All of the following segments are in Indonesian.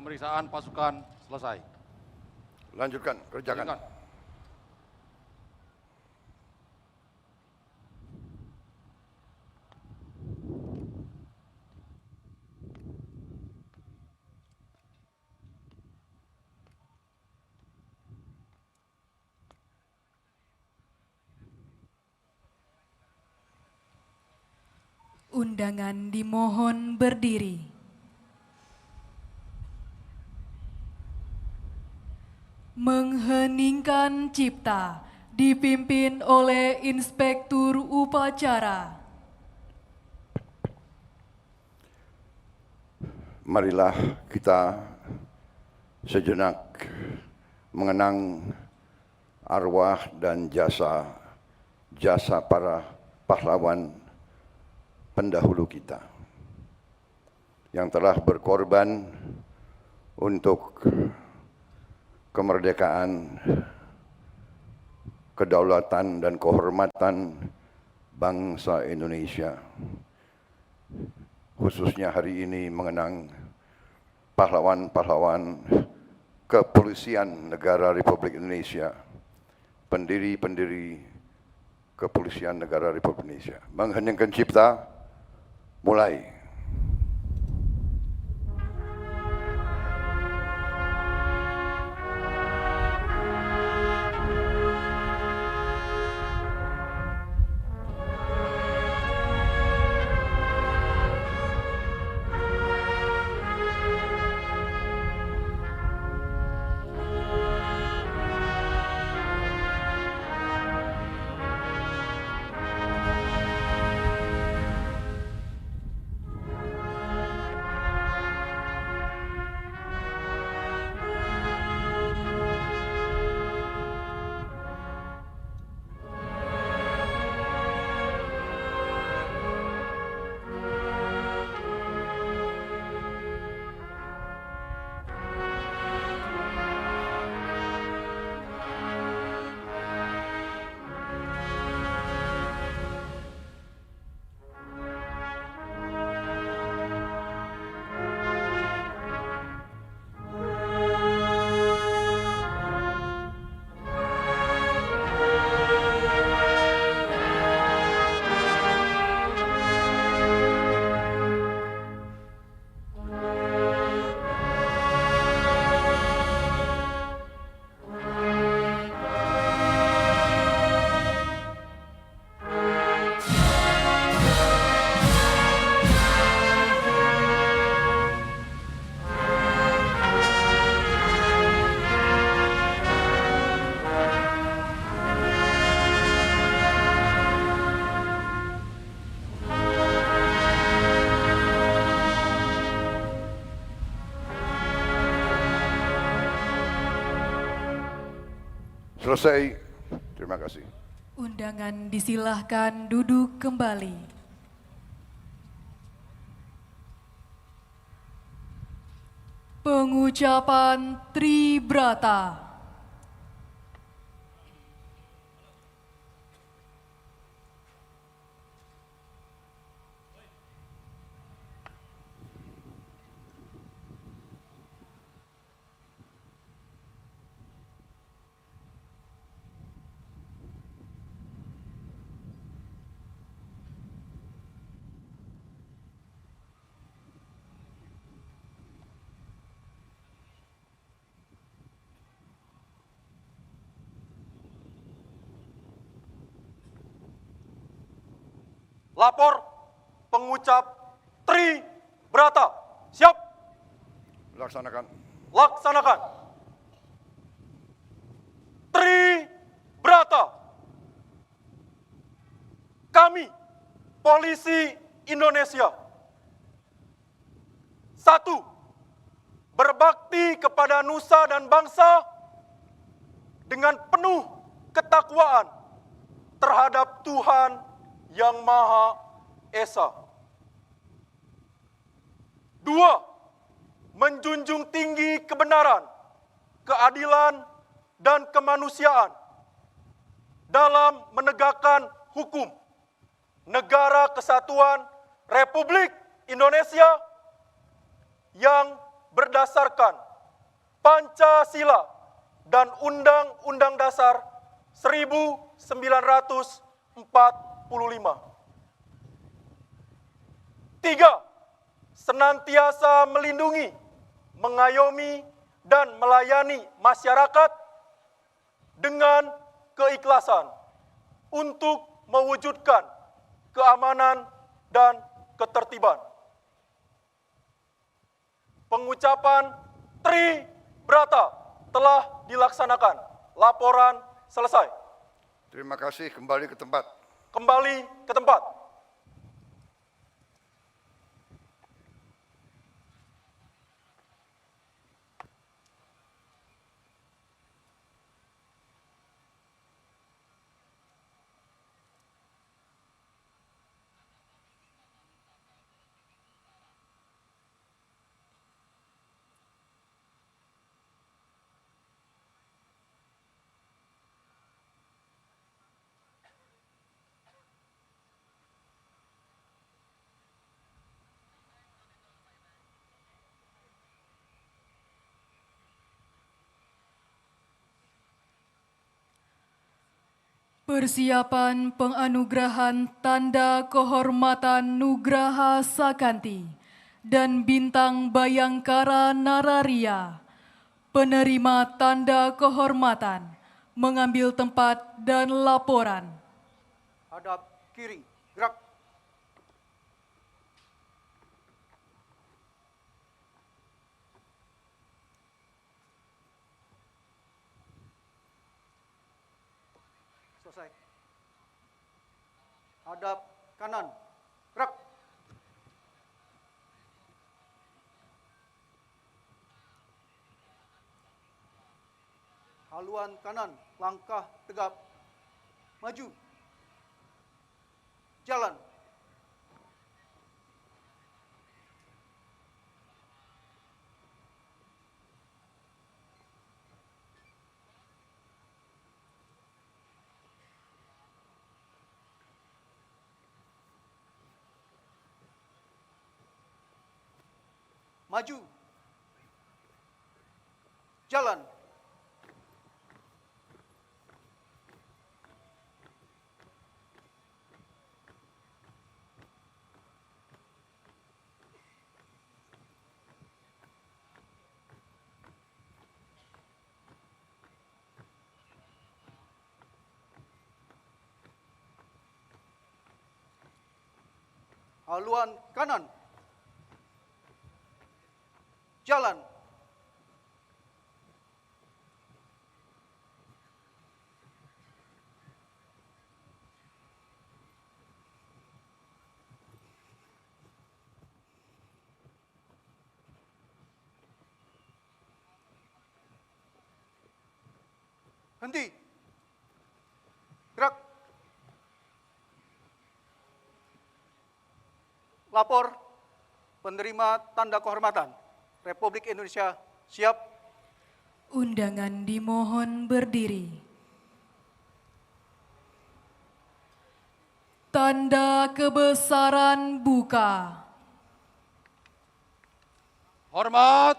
Pemeriksaan pasukan selesai. Lanjutkan, kerjakan. Lanjutkan. Undangan dimohon berdiri. Mengheningkan cipta dipimpin oleh Inspektur Upacara. Marilah kita sejenak mengenang arwah dan jasa para pahlawan pendahulu kita yang telah berkorban untuk kemerdekaan, kedaulatan dan kehormatan bangsa Indonesia. Khususnya hari ini mengenang pahlawan-pahlawan kepolisian negara Republik Indonesia, pendiri-pendiri kepolisian negara Republik Indonesia. Mengheningkan cipta, mulai. Selesai. Terima kasih. Undangan disilahkan duduk kembali. Pengucapan Tribrata. Lapor pengucap Tribrata. Siap. Laksanakan. Laksanakan. Tribrata. Kami, Polisi Indonesia. 1. Berbakti kepada nusa dan bangsa dengan penuh ketakwaan terhadap Tuhan Yang Maha Esa. 2. Menjunjung tinggi kebenaran, keadilan, dan kemanusiaan dalam menegakkan hukum Negara Kesatuan Republik Indonesia yang berdasarkan Pancasila dan Undang-Undang Dasar 1945. 3. Senantiasa melindungi, mengayomi, dan melayani masyarakat dengan keikhlasan untuk mewujudkan keamanan dan ketertiban. Pengucapan Tribrata telah dilaksanakan. Laporan selesai. Terima kasih, kembali ke tempat. Kembali ke tempat. Persiapan penganugerahan Tanda Kehormatan Nugraha Sakanti dan Bintang Bayangkara Nararia. Penerima Tanda Kehormatan mengambil tempat dan laporan. Hadap kiri, gerak. Selesai. Hadap kanan, gerak. Haluan kanan, langkah tegap. Maju. Jalan. Maju. Jalan. Haluan kanan. Jalan. Henti. Gerak. Lapor penerima tanda kehormatan Republik Indonesia siap. Undangan dimohon berdiri. Tanda kebesaran buka. Hormat.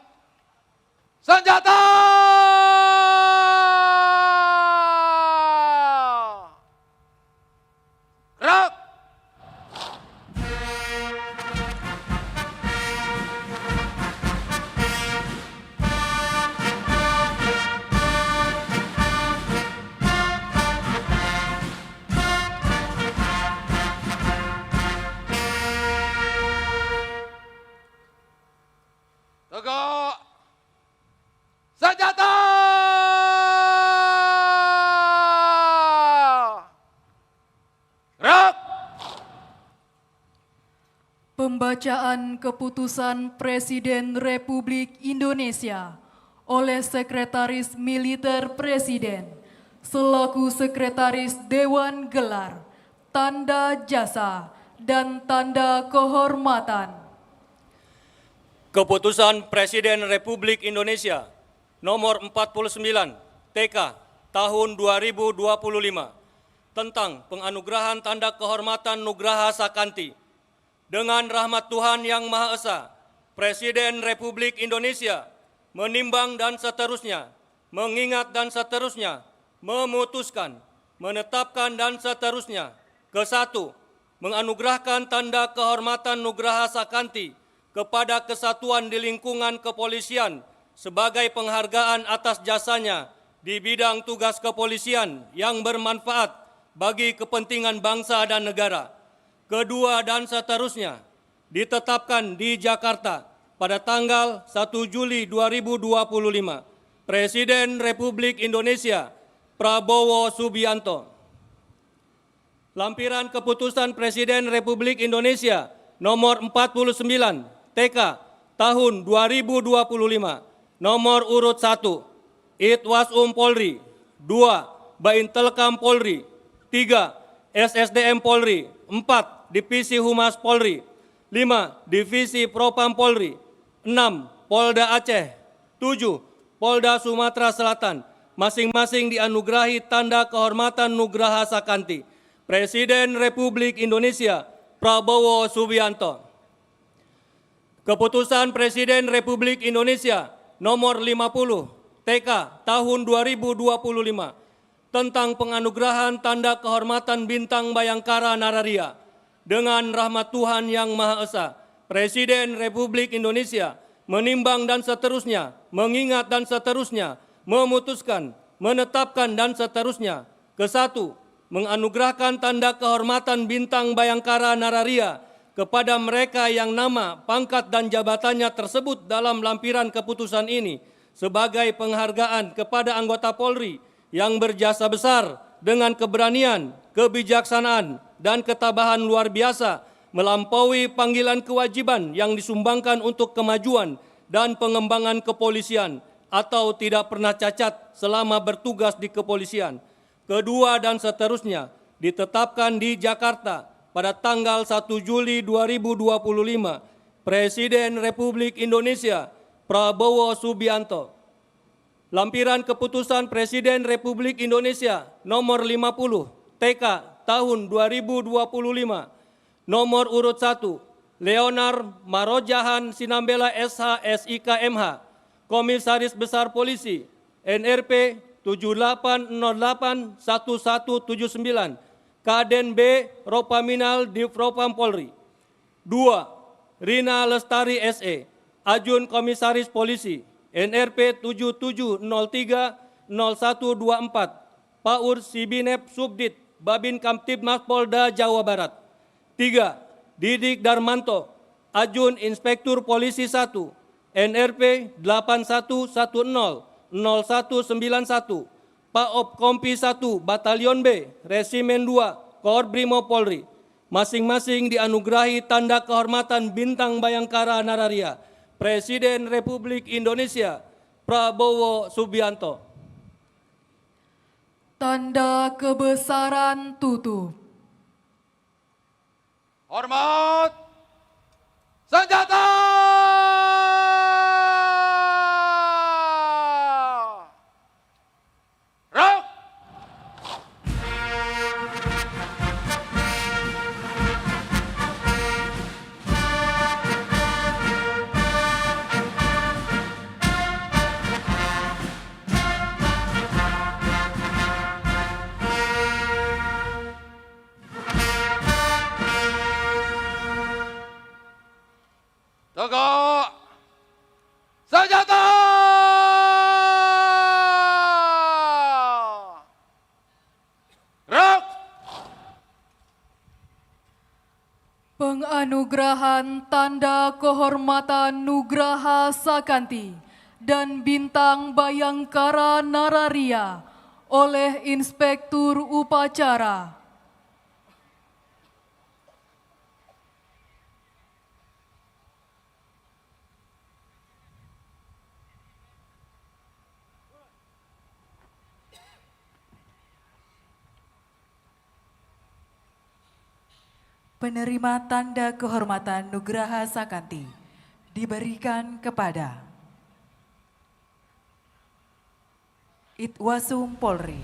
Senjata! Gerak! Tegak! Senjata! Gerak! Pembacaan keputusan Presiden Republik Indonesia oleh Sekretaris Militer Presiden selaku Sekretaris Dewan Gelar, Tanda Jasa, dan Tanda Kehormatan. Keputusan Presiden Republik Indonesia nomor 49 TK tahun 2025 tentang penganugerahan Tanda Kehormatan Nugraha Sakanti dengan rahmat Tuhan Yang Maha Esa Presiden Republik Indonesia menimbang dan seterusnya, mengingat dan seterusnya, memutuskan, menetapkan dan seterusnya. Ke-1, menganugerahkan tanda kehormatan Nugraha Sakanti kepada kesatuan di lingkungan kepolisian sebagai penghargaan atas jasanya di bidang tugas kepolisian yang bermanfaat bagi kepentingan bangsa dan negara. Kedua dan seterusnya, ditetapkan di Jakarta pada tanggal 1 Juli 2025. Presiden Republik Indonesia Prabowo Subianto. Lampiran Keputusan Presiden Republik Indonesia nomor 49 TK tahun 2025, nomor urut 1, Itwasum Polri, 2, Baintelkam Polri, 3, SSDM Polri, 4, Divisi Humas Polri, 5, Divisi Propam Polri, 6, Polda Aceh, 7, Polda Sumatera Selatan, masing-masing dianugerahi tanda kehormatan Nugraha Sakanti. Presiden Republik Indonesia Prabowo Subianto. Keputusan Presiden Republik Indonesia nomor 50 TK tahun 2025 tentang penganugerahan tanda kehormatan Bintang Bayangkara Nararia. Dengan rahmat Tuhan Yang Maha Esa, Presiden Republik Indonesia menimbang dan seterusnya, mengingat dan seterusnya, memutuskan, menetapkan dan seterusnya. Ke-1, menganugerahkan tanda kehormatan Bintang Bayangkara Nararia kepada mereka yang nama, pangkat dan jabatannya tersebut dalam lampiran keputusan ini sebagai penghargaan kepada anggota Polri yang berjasa besar dengan keberanian, kebijaksanaan, dan ketabahan luar biasa melampaui panggilan kewajiban yang disumbangkan untuk kemajuan dan pengembangan kepolisian atau tidak pernah cacat selama bertugas di kepolisian. Kedua dan seterusnya ditetapkan di Jakarta pada tanggal 1 Juli 2025, Presiden Republik Indonesia Prabowo Subianto. Lampiran Keputusan Presiden Republik Indonesia nomor 50 TK tahun 2025, nomor urut 1, Leonard Marojahan Sinambela SH SIK MH, Komisaris Besar Polisi, NRP 78081179, Kaden B. Ropaminal Divpropam Polri. 2. Rina Lestari SE, Ajun Komisaris Polisi, NRP 77030124, Paur Sibinep Subdit Babin Kamtibmas Polda Jawa Barat. 3. Didik Darmanto, Ajun Inspektur Polisi 1, NRP 81100191, Paop Kompi 1 Batalion B, Resimen 2, Koor Brimo Polri, masing-masing dianugerahi tanda kehormatan Bintang Bayangkara Nararia. Presiden Republik Indonesia Prabowo Subianto. Tanda kebesaran tutup. Hormat. Senjata. Gerak. Tegak. Senjata. Gerak. Penganugerahan tanda kehormatan Nugraha Sakanti dan Bintang Bayangkara Nararia oleh Inspektur Upacara. Penerima tanda kehormatan Nugraha Sakanti diberikan kepada Itwasum Polri,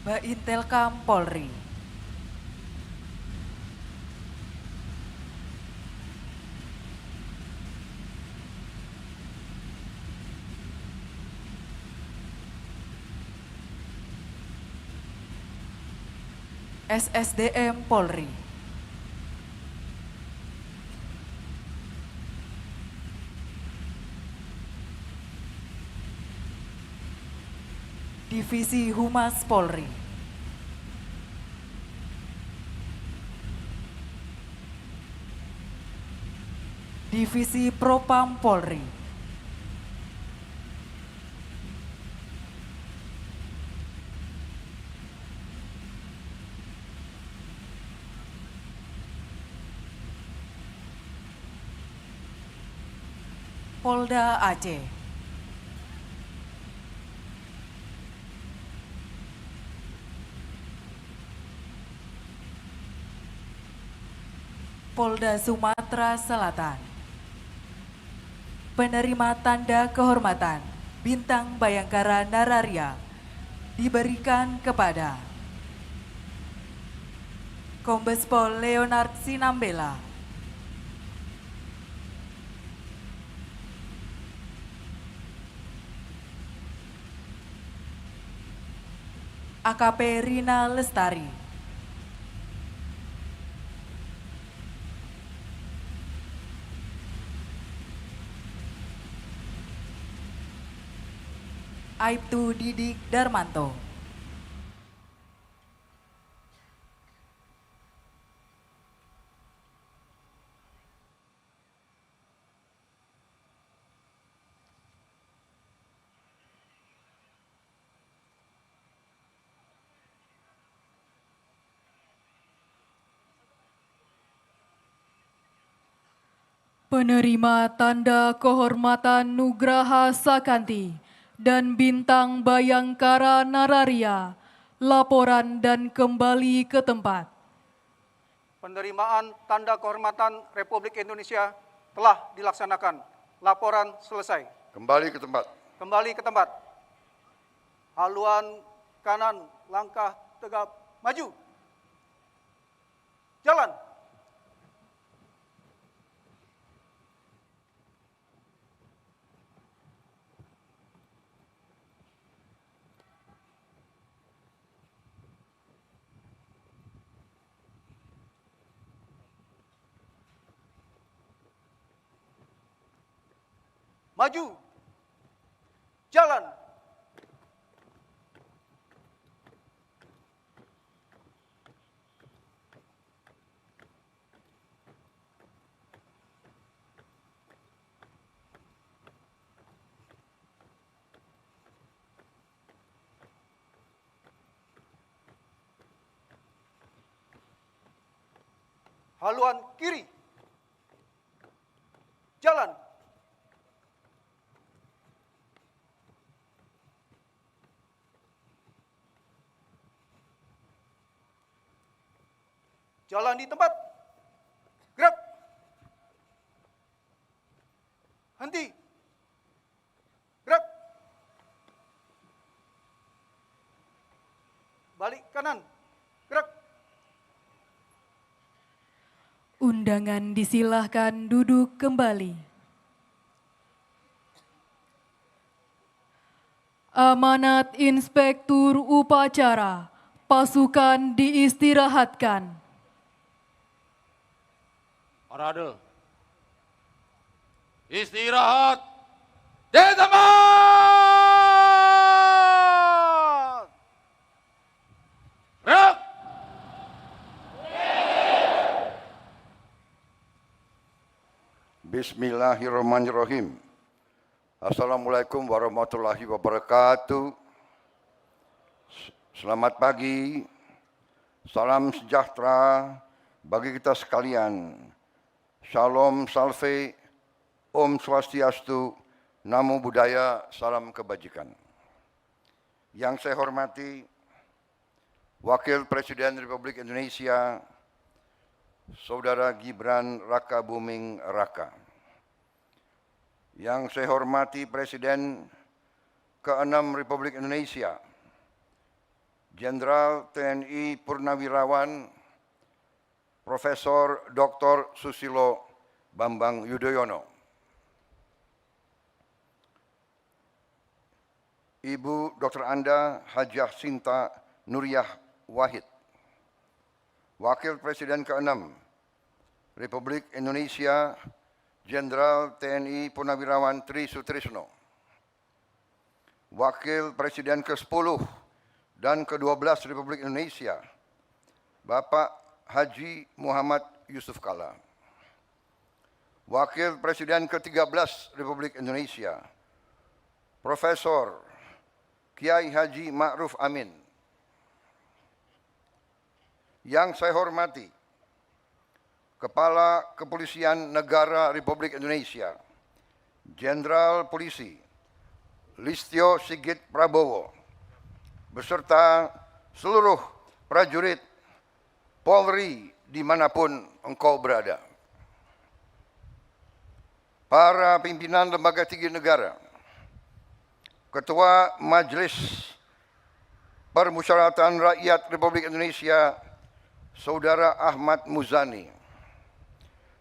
Baintelkam Polri. SSDM Polri. Divisi Humas Polri. Divisi Propam Polri. Polda Aceh. Polda Sumatera Selatan. Penerima tanda kehormatan Bintang Bayangkara Nararia diberikan kepada Kombes Pol Leonard Sinambela, AKP Rina Lestari, Aibtu Didik Darmanto, Penerima tanda kehormatan Nugraha Sakanti dan Bintang Bayangkara Nararia, laporan dan kembali ke tempat. Penerimaan tanda kehormatan Republik Indonesia telah dilaksanakan. Laporan selesai. Kembali ke tempat. Kembali ke tempat. Haluan kanan, langkah tegap, maju. Jalan. Maju. Jalan. Haluan kiri. Jalan. Jalan di tempat. Gerak. Henti. Gerak. Balik kanan. Gerak. Undangan disilahkan duduk kembali. Amanat Inspektur Upacara, pasukan diistirahatkan. Parade. Istirahat. Di tempat. Gerak. Bismillahirrahmanirrahim. Assalamualaikum warahmatullahi wabarakatuh. Selamat pagi. Salam sejahtera bagi kita sekalian. Shalom Salve, Om Swastiastu, Namo Buddhaya, Salam Kebajikan. Yang saya hormati Wakil Presiden Republik Indonesia, Saudara Gibran Rakabuming Raka. Yang saya hormati Presiden ke-6 Republik Indonesia, Jenderal TNI Purnawirawan Profesor Dr. Susilo Bambang Yudhoyono, Ibu Dr. Anda Hajah Sinta Nuriyah Wahid, Wakil Presiden ke-6 Republik Indonesia Jenderal TNI Purnawirawan Tri Sutrisno, Wakil Presiden ke-10 dan ke-12 Republik Indonesia Bapak Haji Muhammad Yusuf Kalla, Wakil Presiden ke-13 Republik Indonesia Profesor Kiai Haji Ma'ruf Amin. Yang saya hormati Kepala Kepolisian Negara Republik Indonesia Jenderal Polisi Listio Sigit Prabowo beserta seluruh prajurit Polri dimanapun engkau berada. Para pimpinan lembaga tinggi negara, Ketua Majelis Permusyawaratan Rakyat Republik Indonesia Saudara Ahmad Muzani,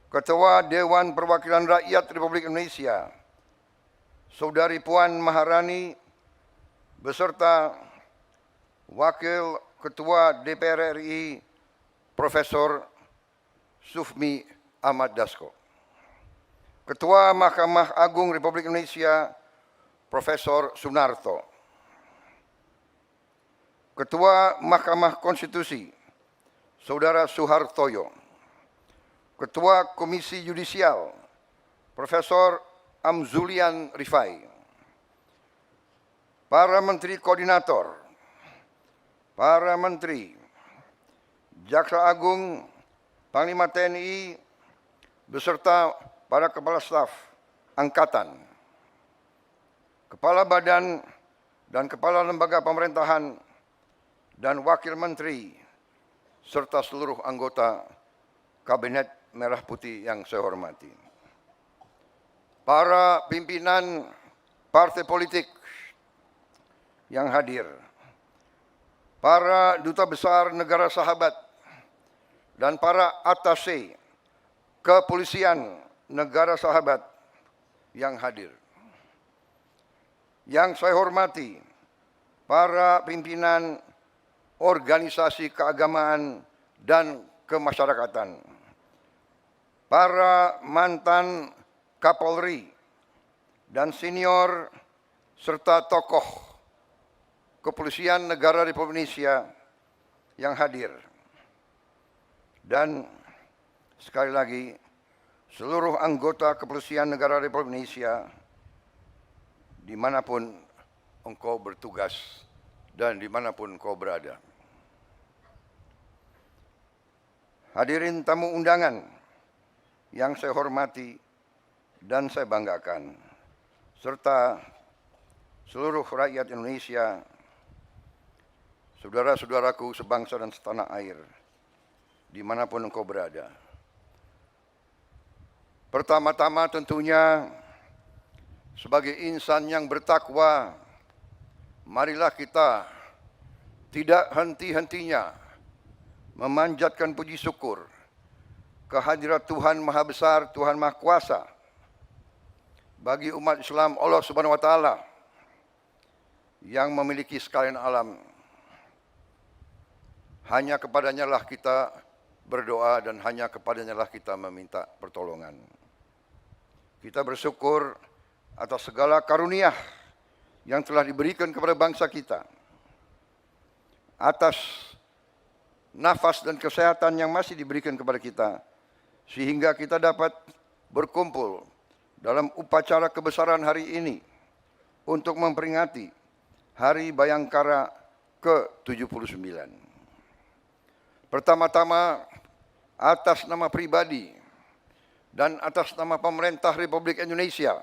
Ketua Dewan Perwakilan Rakyat Republik Indonesia Saudari Puan Maharani beserta Wakil Ketua DPR RI Profesor Sufmi Ahmad Dasko, Ketua Mahkamah Agung Republik Indonesia Profesor Sunarto, Ketua Mahkamah Konstitusi Saudara Suhartoyo, Ketua Komisi Yudisial Profesor Amzulian Rifai, para Menteri Koordinator, para Menteri, Jaksa Agung, Panglima TNI, beserta para Kepala Staf Angkatan, Kepala Badan dan Kepala Lembaga Pemerintahan dan Wakil Menteri, serta seluruh anggota Kabinet Merah Putih yang saya hormati. Para pimpinan partai politik yang hadir, para duta besar negara sahabat, dan para atase kepolisian negara sahabat yang hadir. Yang saya hormati, para pimpinan organisasi keagamaan dan kemasyarakatan, para mantan Kapolri dan senior serta tokoh Kepolisian Negara Republik Indonesia yang hadir. Dan sekali lagi, seluruh anggota Kepolisian Negara Republik Indonesia dimanapun engkau bertugas dan dimanapun engkau berada. Hadirin tamu undangan yang saya hormati dan saya banggakan, serta seluruh rakyat Indonesia, saudara-saudaraku sebangsa dan setanah air, dimanapun engkau berada. Pertama-tama tentunya, sebagai insan yang bertakwa, marilah kita tidak henti-hentinya memanjatkan puji syukur kehadirat Tuhan Maha Besar, Tuhan Maha Kuasa bagi umat Islam Allah Subhanahu wa taala yang memiliki sekalian alam. Hanya kepadanya lah kita berdoa dan hanya kepadanya lah kita meminta pertolongan. Kita bersyukur atas segala karunia yang telah diberikan kepada bangsa kita, atas nafas dan kesehatan yang masih diberikan kepada kita, sehingga kita dapat berkumpul dalam upacara kebesaran hari ini untuk memperingati Hari Bayangkara ke-79. Pertama-tama, atas nama pribadi dan atas nama pemerintah Republik Indonesia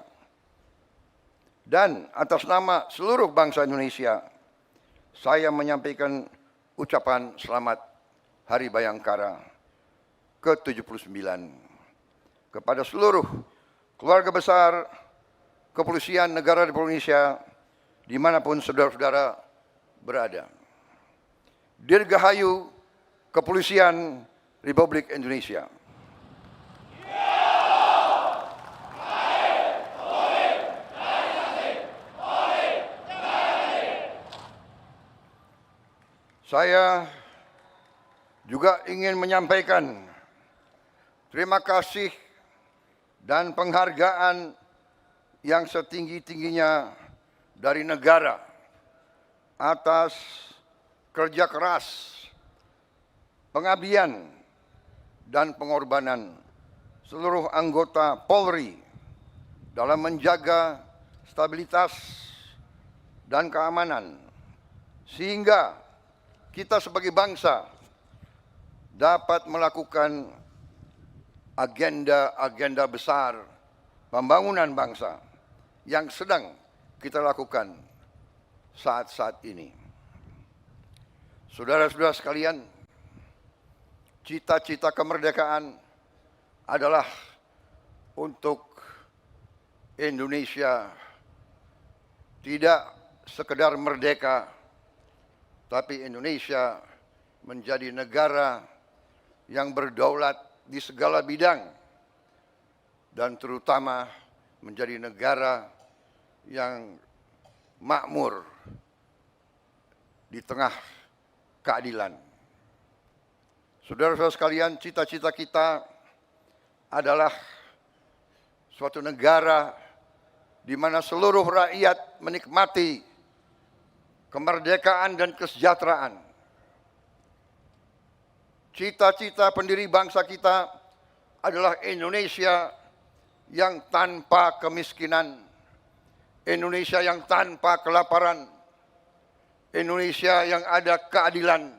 dan atas nama seluruh bangsa Indonesia, saya menyampaikan ucapan selamat Hari Bayangkara ke-79 kepada seluruh keluarga besar Kepolisian Negara Republik Indonesia dimanapun saudara-saudara berada. Dirgahayu Kepolisian Republik Indonesia. Saya juga ingin menyampaikan terima kasih dan penghargaan yang setinggi-tingginya dari negara atas kerja keras, pengabdian, dan pengorbanan seluruh anggota Polri dalam menjaga stabilitas dan keamanan, sehingga kita sebagai bangsa dapat melakukan agenda-agenda besar pembangunan bangsa yang sedang kita lakukan saat-saat ini. Saudara-saudara sekalian, cita-cita kemerdekaan adalah untuk Indonesia tidak sekedar merdeka, tapi Indonesia menjadi negara yang berdaulat di segala bidang dan terutama menjadi negara yang makmur di tengah keadilan. Saudara-saudara sekalian, cita-cita kita adalah suatu negara di mana seluruh rakyat menikmati kemerdekaan dan kesejahteraan. Cita-cita pendiri bangsa kita adalah Indonesia yang tanpa kemiskinan, Indonesia yang tanpa kelaparan, Indonesia yang ada keadilan.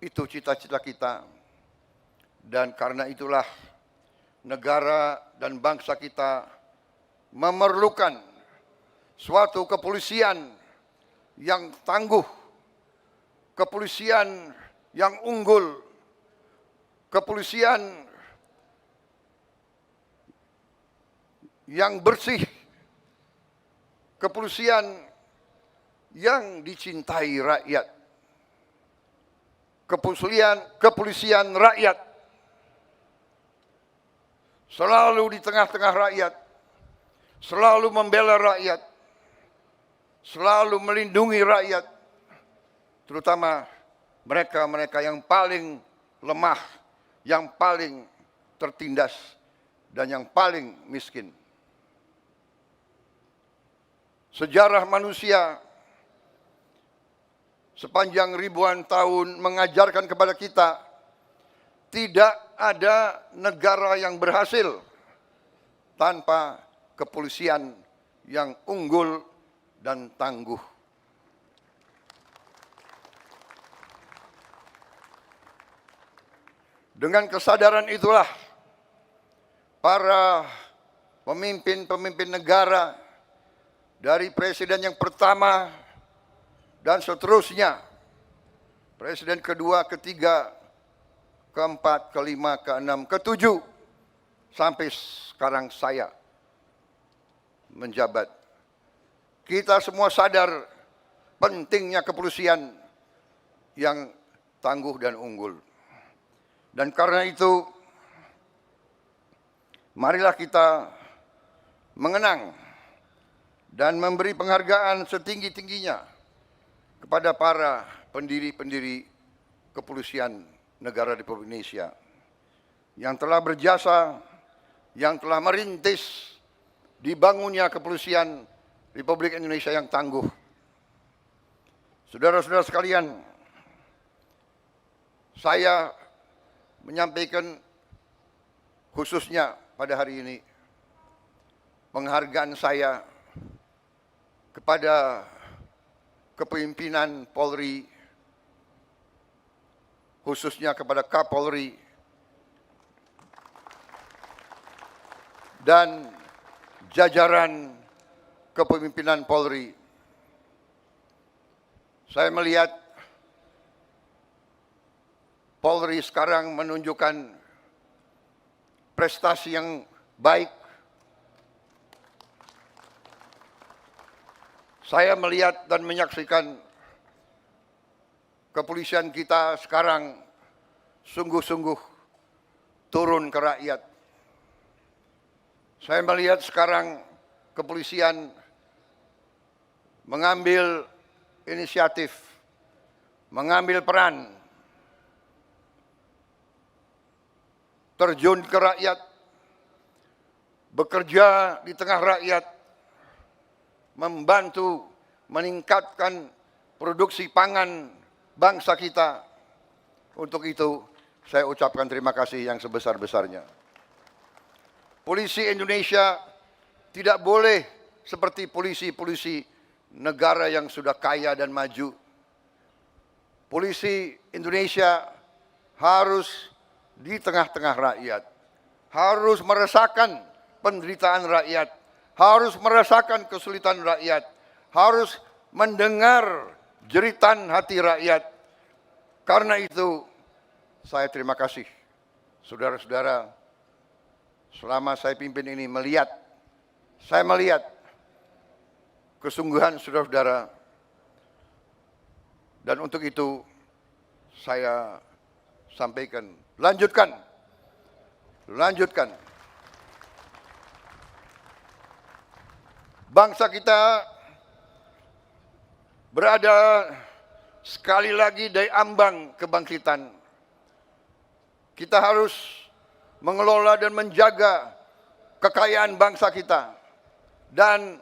Itu cita-cita kita. Dan karena itulah negara dan bangsa kita memerlukan suatu kepolisian yang tangguh, kepolisian yang unggul, kepolisian yang bersih, kepolisian yang dicintai rakyat, kepolisian rakyat, selalu di tengah-tengah rakyat, selalu membela rakyat, selalu melindungi rakyat, terutama mereka-mereka yang paling lemah, yang paling tertindas, dan yang paling miskin. Sejarah manusia sepanjang ribuan tahun mengajarkan kepada kita, tidak ada negara yang berhasil tanpa kepolisian yang unggul dan tangguh. Dengan kesadaran itulah para pemimpin-pemimpin negara dari presiden yang pertama dan seterusnya, presiden kedua, ketiga, keempat, kelima, keenam, ketujuh, sampai sekarang saya menjabat. Kita semua sadar pentingnya kepolisian yang tangguh dan unggul. Dan karena itu, marilah kita mengenang dan memberi penghargaan setinggi-tingginya kepada para pendiri-pendiri kepolisian negara Republik Indonesia yang telah berjasa, yang telah merintis dibangunnya kepolisian Republik Indonesia yang tangguh. Saudara-saudara sekalian, saya menyampaikan khususnya pada hari ini penghargaan saya kepada kepemimpinan Polri, khususnya kepada Kapolri dan jajaran kepemimpinan Polri. Saya melihat Polri sekarang menunjukkan prestasi yang baik. Saya melihat dan menyaksikan kepolisian kita sekarang sungguh-sungguh turun ke rakyat. Saya melihat sekarang kepolisian mengambil inisiatif, mengambil peran, terjun ke rakyat, bekerja di tengah rakyat, membantu meningkatkan produksi pangan bangsa kita. Untuk itu, saya ucapkan terima kasih yang sebesar-besarnya. Polisi Indonesia tidak boleh seperti polisi-polisi negara yang sudah kaya dan maju. Polisi Indonesia harus di tengah-tengah rakyat, harus merasakan penderitaan rakyat, harus merasakan kesulitan rakyat, harus mendengar jeritan hati rakyat. Karena itu, saya terima kasih, saudara-saudara, selama saya pimpin ini saya melihat kesungguhan saudara-saudara, dan untuk itu saya sampaikan, lanjutkan. Bangsa kita berada sekali lagi di ambang kebangkitan. Kita harus mengelola dan menjaga kekayaan bangsa kita. Dan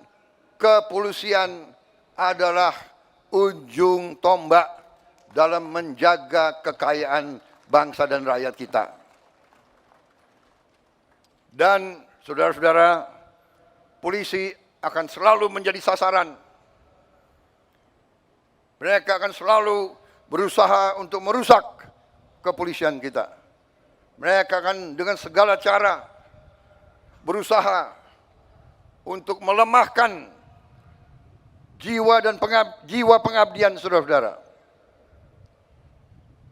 kepolisian adalah ujung tombak dalam menjaga kekayaan bangsa dan rakyat kita. Dan saudara-saudara, polisi akan selalu menjadi sasaran. Mereka akan selalu berusaha untuk merusak kepolisian kita. Mereka akan dengan segala cara berusaha untuk melemahkan jiwa dan jiwa pengabdian saudara-saudara.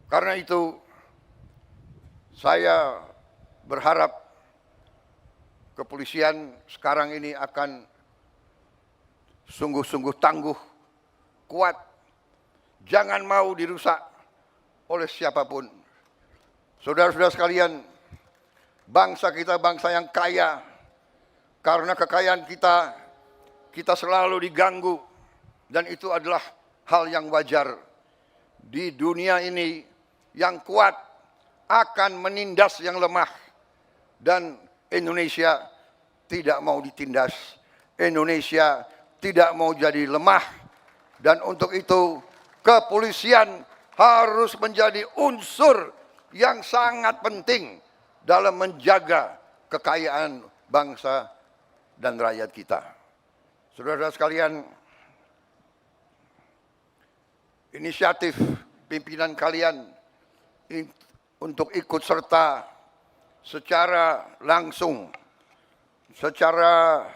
Karena itu, saya berharap kepolisian sekarang ini akan sungguh-sungguh tangguh, kuat, jangan mau dirusak oleh siapapun. Saudara-saudara sekalian, bangsa kita bangsa yang kaya. Karena kekayaan kita selalu diganggu, dan itu adalah hal yang wajar. Di dunia ini, yang kuat akan menindas yang lemah, dan Indonesia tidak mau ditindas. Indonesia tidak mau jadi lemah, dan untuk itu kepolisian harus menjadi unsur yang sangat penting dalam menjaga kekayaan bangsa dan rakyat kita. Saudara-saudara sekalian, inisiatif pimpinan kalian untuk ikut serta secara langsung, secara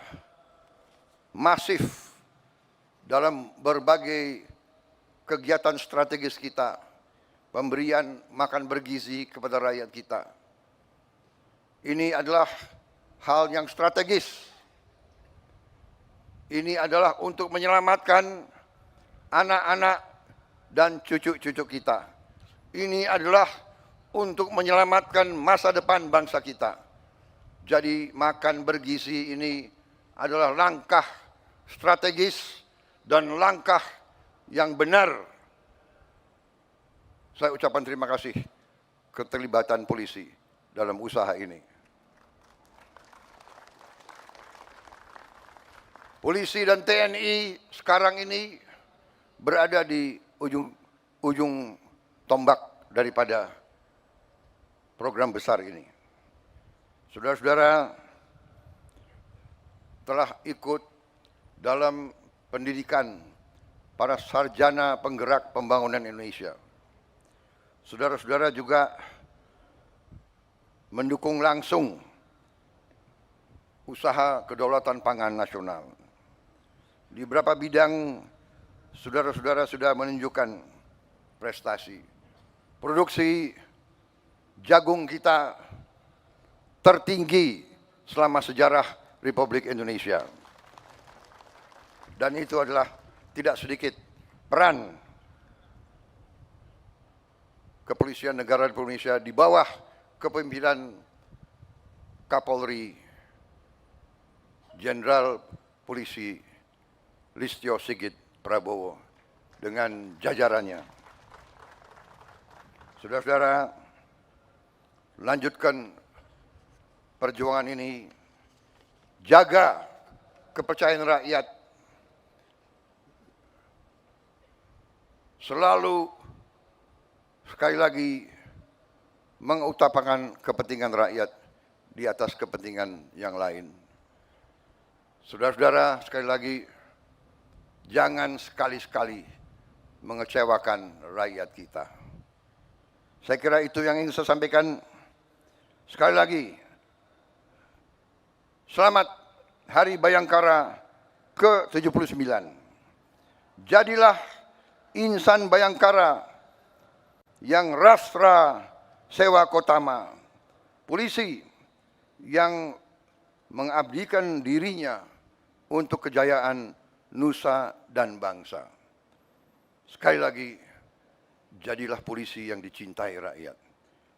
masif dalam berbagai kegiatan strategis kita, pemberian makan bergizi kepada rakyat kita. Ini adalah hal yang strategis. Ini adalah untuk menyelamatkan anak-anak dan cucu-cucu kita. Ini adalah untuk menyelamatkan masa depan bangsa kita. Jadi makan bergizi ini adalah langkah strategis dan langkah yang benar. Saya ucapkan terima kasih keterlibatan polisi dalam usaha ini. Polisi dan TNI sekarang ini berada di ujung tombak daripada program besar ini. Saudara-saudara telah ikut dalam pendidikan para sarjana penggerak pembangunan Indonesia. Saudara-saudara juga mendukung langsung usaha kedaulatan pangan nasional. Di beberapa bidang, saudara-saudara sudah menunjukkan prestasi. Produksi jagung kita tertinggi selama sejarah Republik Indonesia. Dan itu adalah tidak sedikit peran Kepolisian Negara Republik Indonesia di bawah kepemimpinan Kapolri Jenderal Polisi Listio Sigit Prabowo dengan jajarannya. Saudara-saudara, lanjutkan perjuangan ini, jaga kepercayaan rakyat, selalu sekali lagi mengutamakan kepentingan rakyat di atas kepentingan yang lain. Saudara-saudara, sekali lagi, jangan sekali-sekali mengecewakan rakyat kita. Saya kira itu yang ingin saya sampaikan. Sekali lagi, selamat Hari Bayangkara ke-79. Jadilah insan Bayangkara yang rastra sewa kotama, polisi yang mengabdikan dirinya untuk kejayaan nusa dan bangsa. Sekali lagi, jadilah polisi yang dicintai rakyat.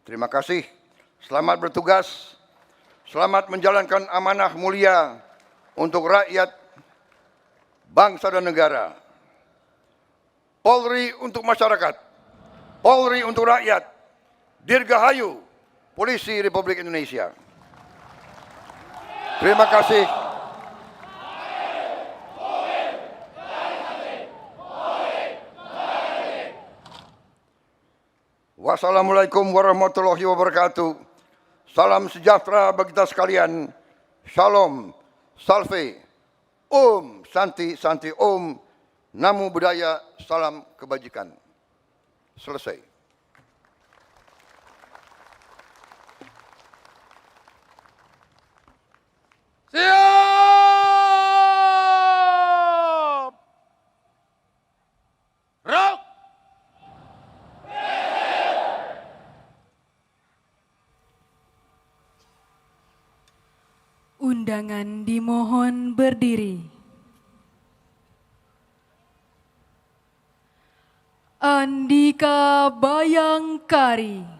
Terima kasih, selamat bertugas, selamat menjalankan amanah mulia untuk rakyat, bangsa dan negara. Polri untuk masyarakat, Polri untuk rakyat, Dirgahayu, Polisi Republik Indonesia. Terima kasih. Wassalamualaikum warahmatullahi wabarakatuh. Salam sejahtera bagi kita sekalian. Shalom, salve, Om, Santi, Santi, Om, Namo Buddhaya, salam kebajikan. Selesai. Siap! Gerak! Undangan dimohon berdiri. Andika Bayangkari.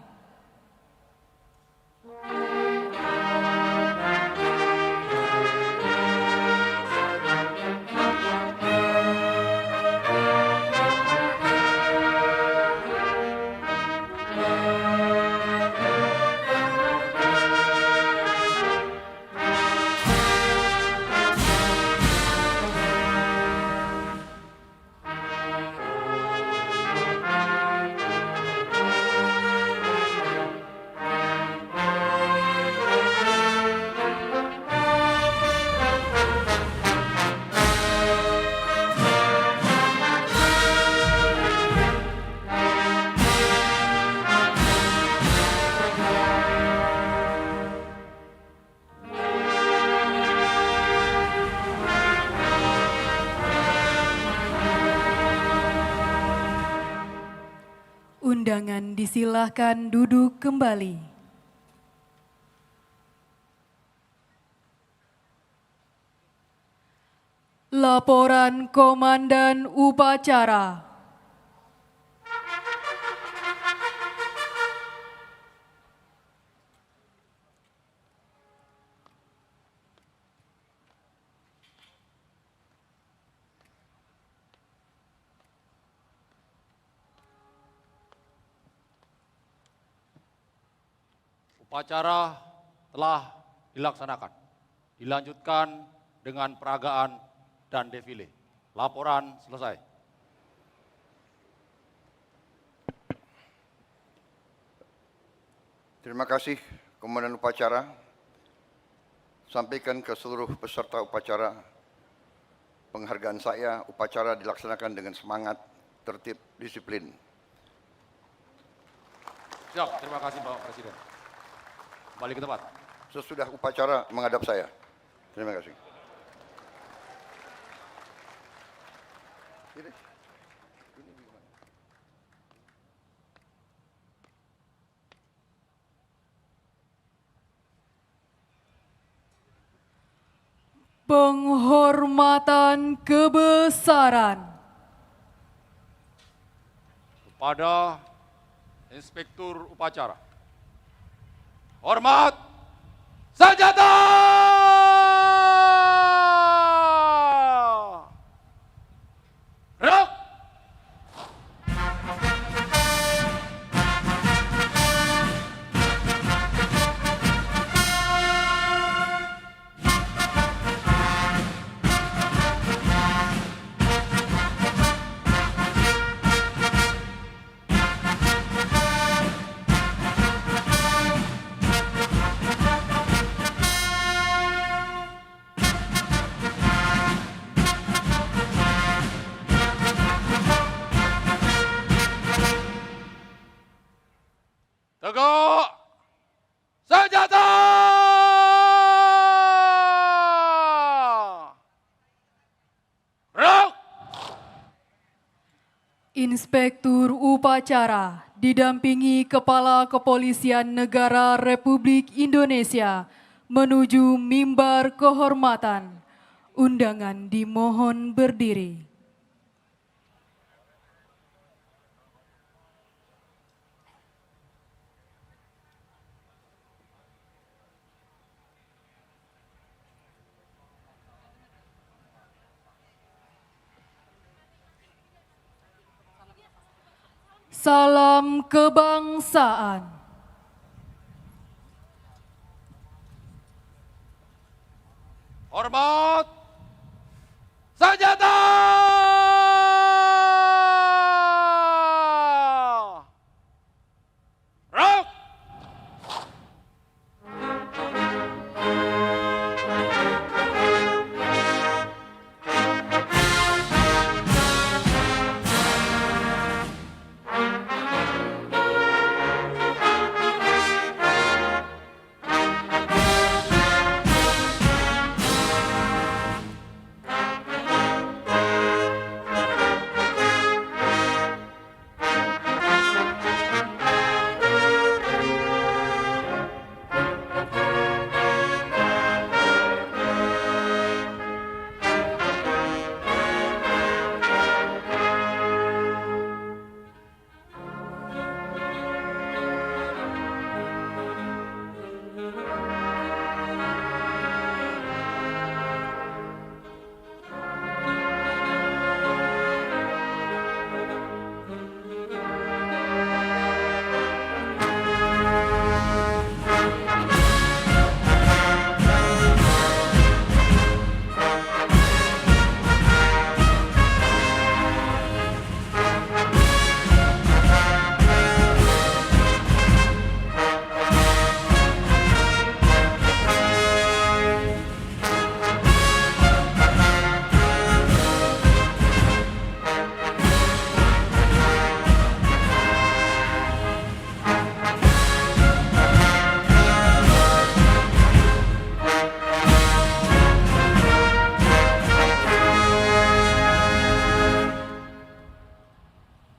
Undangan disilahkan duduk kembali. Laporan Komandan Upacara. Upacara telah dilaksanakan. Dilanjutkan dengan peragaan dan defile. Laporan selesai. Terima kasih Komandan Upacara. Sampaikan ke seluruh peserta upacara, penghargaan saya, upacara dilaksanakan dengan semangat, tertib, disiplin. Siap, terima kasih Bapak Presiden. Kembali ke tempat. Sesudah upacara menghadap saya. Terima kasih. Penghormatan kebesaran. Kepada Inspektur upacara. Hormat senjata! Gerak! Tegak! Senjata! Gerak! Inspektur upacara didampingi Kepala Kepolisian Negara Republik Indonesia menuju mimbar kehormatan. Undangan dimohon berdiri. Salam kebangsaan. Hormat senjata! Gerak!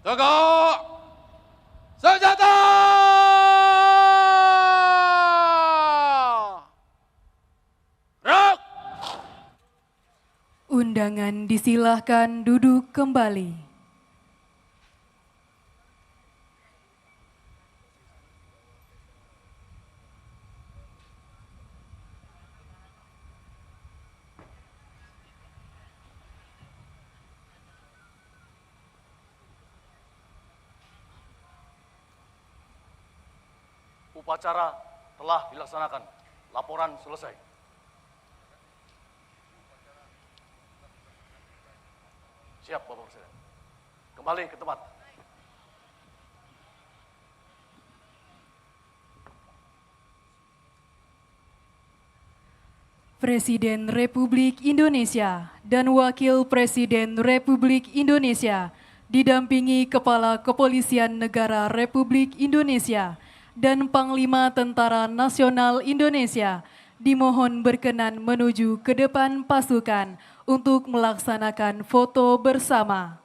Tegak! Senjata! Gerak! Undangan disilahkan duduk kembali. Upacara telah dilaksanakan. Laporan selesai. Siap, Bapak Presiden. Kembali ke tempat. Presiden Republik Indonesia dan Wakil Presiden Republik Indonesia didampingi Kepala Kepolisian Negara Republik Indonesia dan Panglima Tentara Nasional Indonesia dimohon berkenan menuju ke depan pasukan untuk melaksanakan foto bersama.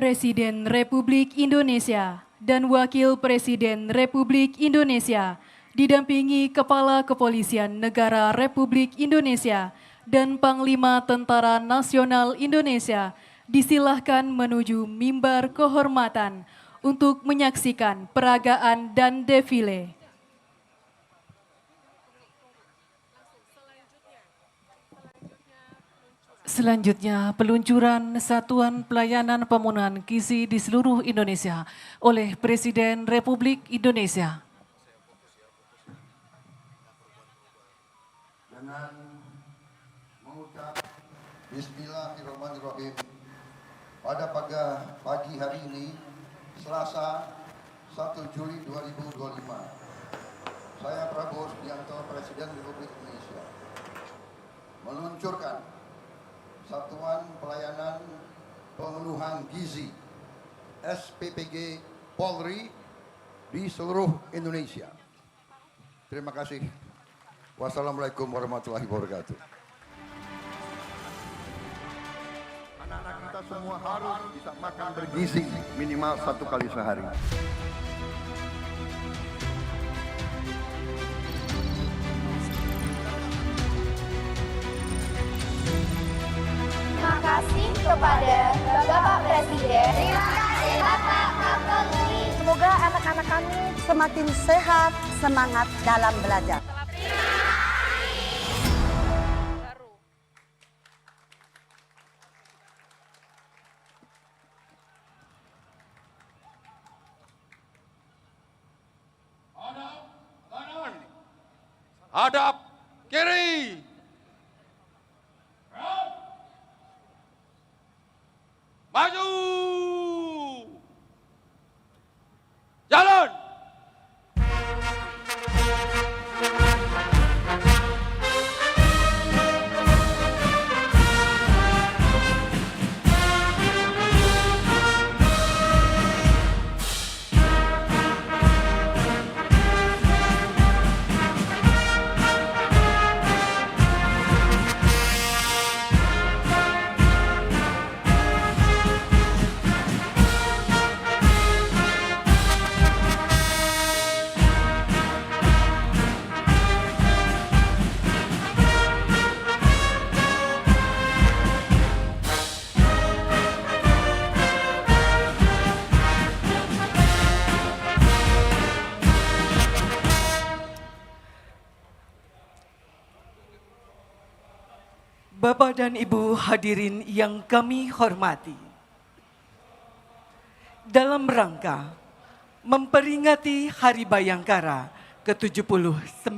Presiden Republik Indonesia dan Wakil Presiden Republik Indonesia didampingi Kepala Kepolisian Negara Republik Indonesia dan Panglima Tentara Nasional Indonesia disilahkan menuju mimbar kehormatan untuk menyaksikan peragaan dan defile. Selanjutnya, peluncuran Satuan Pelayanan Pemenuhan Gizi di seluruh Indonesia oleh Presiden Republik Indonesia. Dengan mengucap Bismillahirrahmanirrahim, pada pagi hari ini, Selasa 1 Juli 2025, saya Prabowo Subianto, Presiden Republik Indonesia, meluncurkan Satuan Pelayanan Pemenuhan Gizi SPPG Polri di seluruh Indonesia. Terima kasih. Wassalamualaikum warahmatullahi wabarakatuh. Anak-anak kita semua harus bisa makan bergizi minimal 1 kali sehari. Terima kasih kepada Bapak Presiden. Terima kasih Bapak Kapolri. Semoga anak-anak kami semakin sehat, semangat dalam belajar. Hadap kiri. Maju. Jalan. Bapak dan Ibu hadirin yang kami hormati, dalam rangka memperingati Hari Bayangkara ke-79,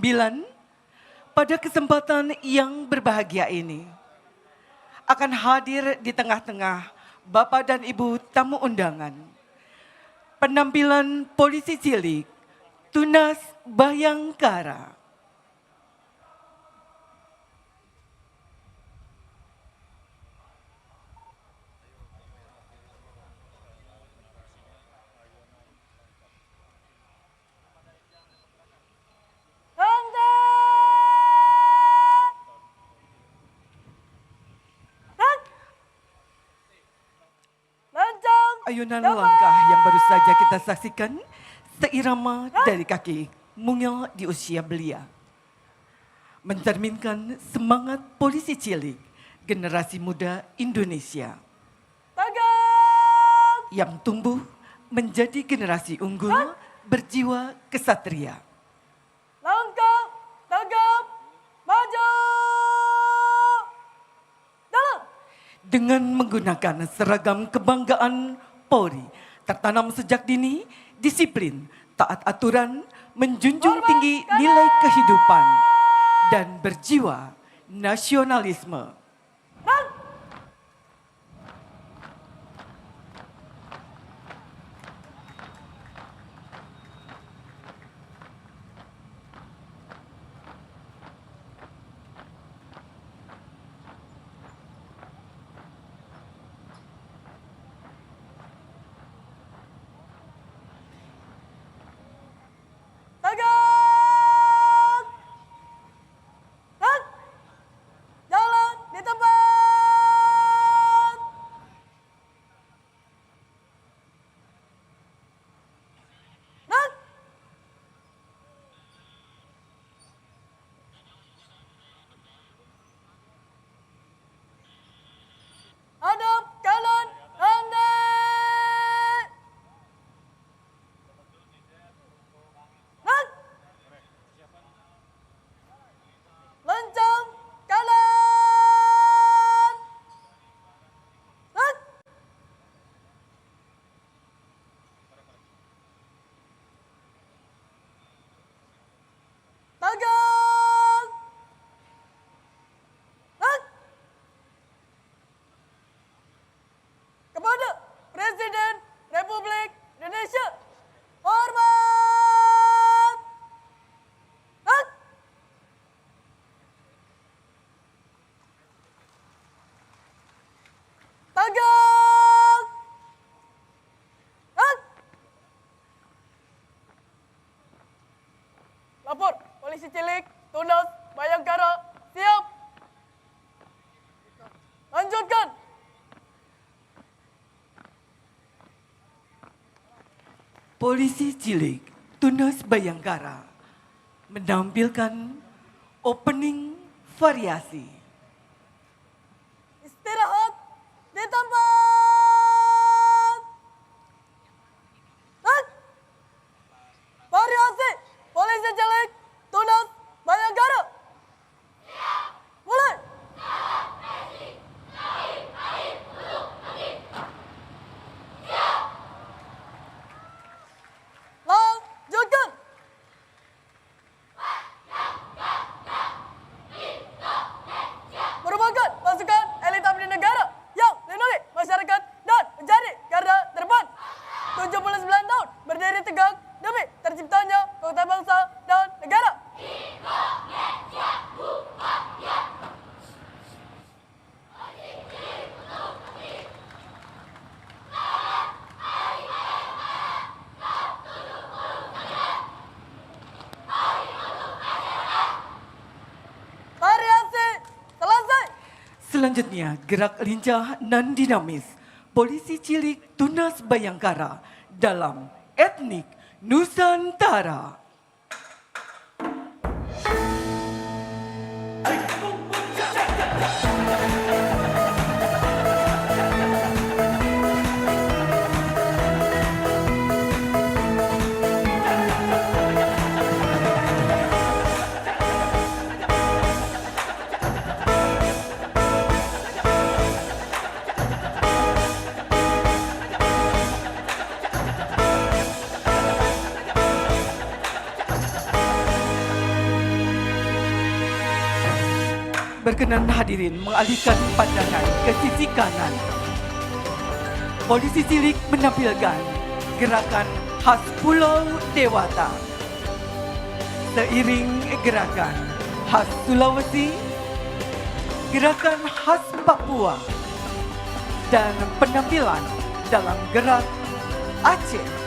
pada kesempatan yang berbahagia ini, akan hadir di tengah-tengah Bapak dan Ibu tamu undangan, penampilan polisi cilik Tunas Bayangkara. Ayunan langkah yang baru saja kita saksikan seirama dari kaki mungil di usia belia, mencerminkan semangat polisi cilik generasi muda Indonesia yang tumbuh menjadi generasi unggul berjiwa kesatria. Langkah, tegap, maju. Jalan. Dengan menggunakan seragam kebanggaan Polri, tertanam sejak dini disiplin, taat aturan, menjunjung tinggi nilai kehidupan, dan berjiwa nasionalisme. Jalan di Lapor, polisi cilik, Tunas, Bayangkara, siap. Lanjutkan. Polisi cilik, Tunas Bayangkara, menampilkan opening variasi. Istirahat di tempat. Variasi polisi cilik Tunas Bayangkara. Mulai. Lanjutkan. Merupakan pasukan elit abdi negara yang melindungi masyarakat dan menjadi garda terdepan. 79 tahun berdiri tegak demi terciptanya kota bangsa dan negara. Variasi selesai. Selanjutnya, gerak lincah dan dinamis polisi cilik Tunas Bayangkara dalam etnik Nusantara. Berkenan hadirin mengalihkan pandangan ke sisi kanan. Polisi cilik menampilkan gerakan khas Pulau Dewata. Seiring gerakan khas Sulawesi, gerakan khas Papua, dan penampilan dalam gerak Aceh.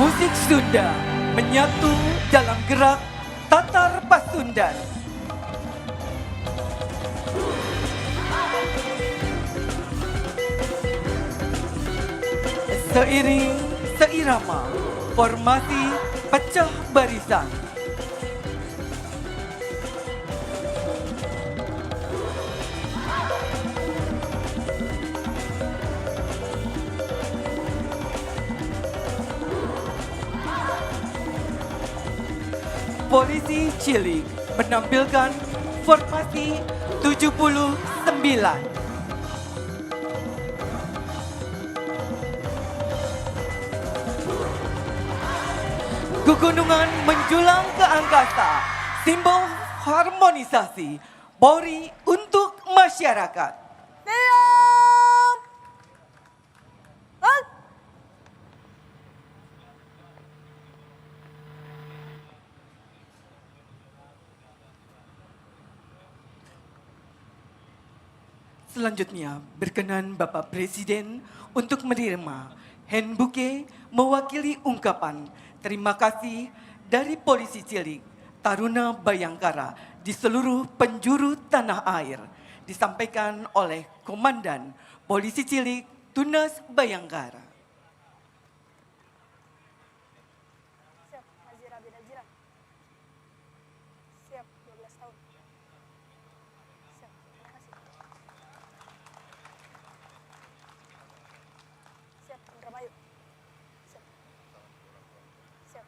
Musik Sunda menyatu dalam gerak Tatar Pasundan. Seiring seirama formasi pecah barisan. Polisi cilik menampilkan formasi 79. Kegunungan menjulang ke angkasa, simbol harmonisasi Polri untuk masyarakat. Siap! Selanjutnya, berkenan Bapak Presiden untuk menerima handbuke mewakili ungkapan terima kasih dari polisi cilik Taruna Bayangkara di seluruh penjuru tanah air, disampaikan oleh Komandan Polisi Cilik Tunas Bayangkara. Siap, Nazira bin Najira. Siap, 12 tahun. Siap, terima kasih. Siap, Indramayu. Siap. Siap.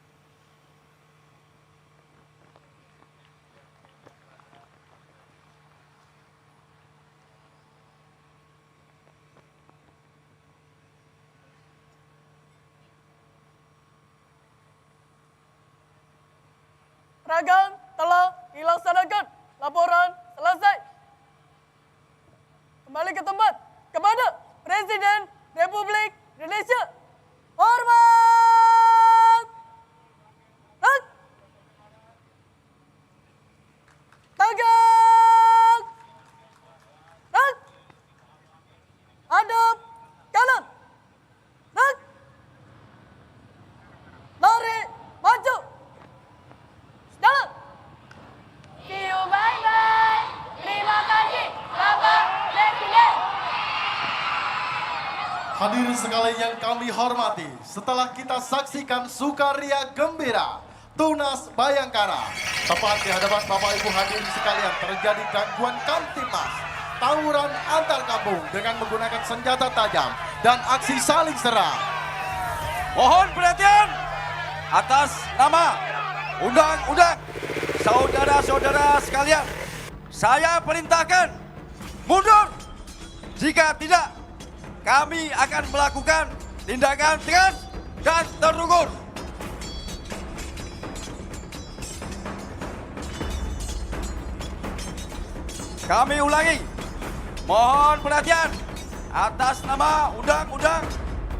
Ragam telah dilaksanakan. Laporan selesai. kembali ke tempat kepada Presiden Republik Indonesia. Hormat! Hak! Tegak! Hak! Hadap kanan! Hak! Lari maju! Jalan! See you, bye-bye. Terima kasih, Bapak Presiden. Hadirin sekalian yang kami hormati, setelah kita saksikan sukaria gembira Tunas Bayangkara, tepat di hadapan Bapak Ibu hadirin sekalian terjadi gangguan kamtipmas, tawuran antar kampung dengan menggunakan senjata tajam dan aksi saling serang. Mohon perhatian atas nama undang-undang, saudara-saudara sekalian, saya perintahkan mundur. Jika tidak, kami akan melakukan tindakan tegas dan terukur. Kami ulangi, mohon perhatian atas nama undang-undang,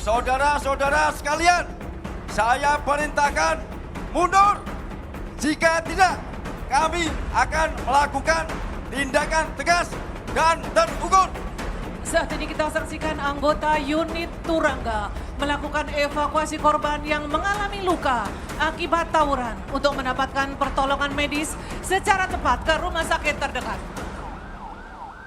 saudara-saudara sekalian, saya perintahkan mundur. Jika tidak, kami akan melakukan tindakan tegas dan terukur. Saat ini kita saksikan anggota unit Turangga melakukan evakuasi korban yang mengalami luka akibat tawuran untuk mendapatkan pertolongan medis secara tepat ke rumah sakit terdekat.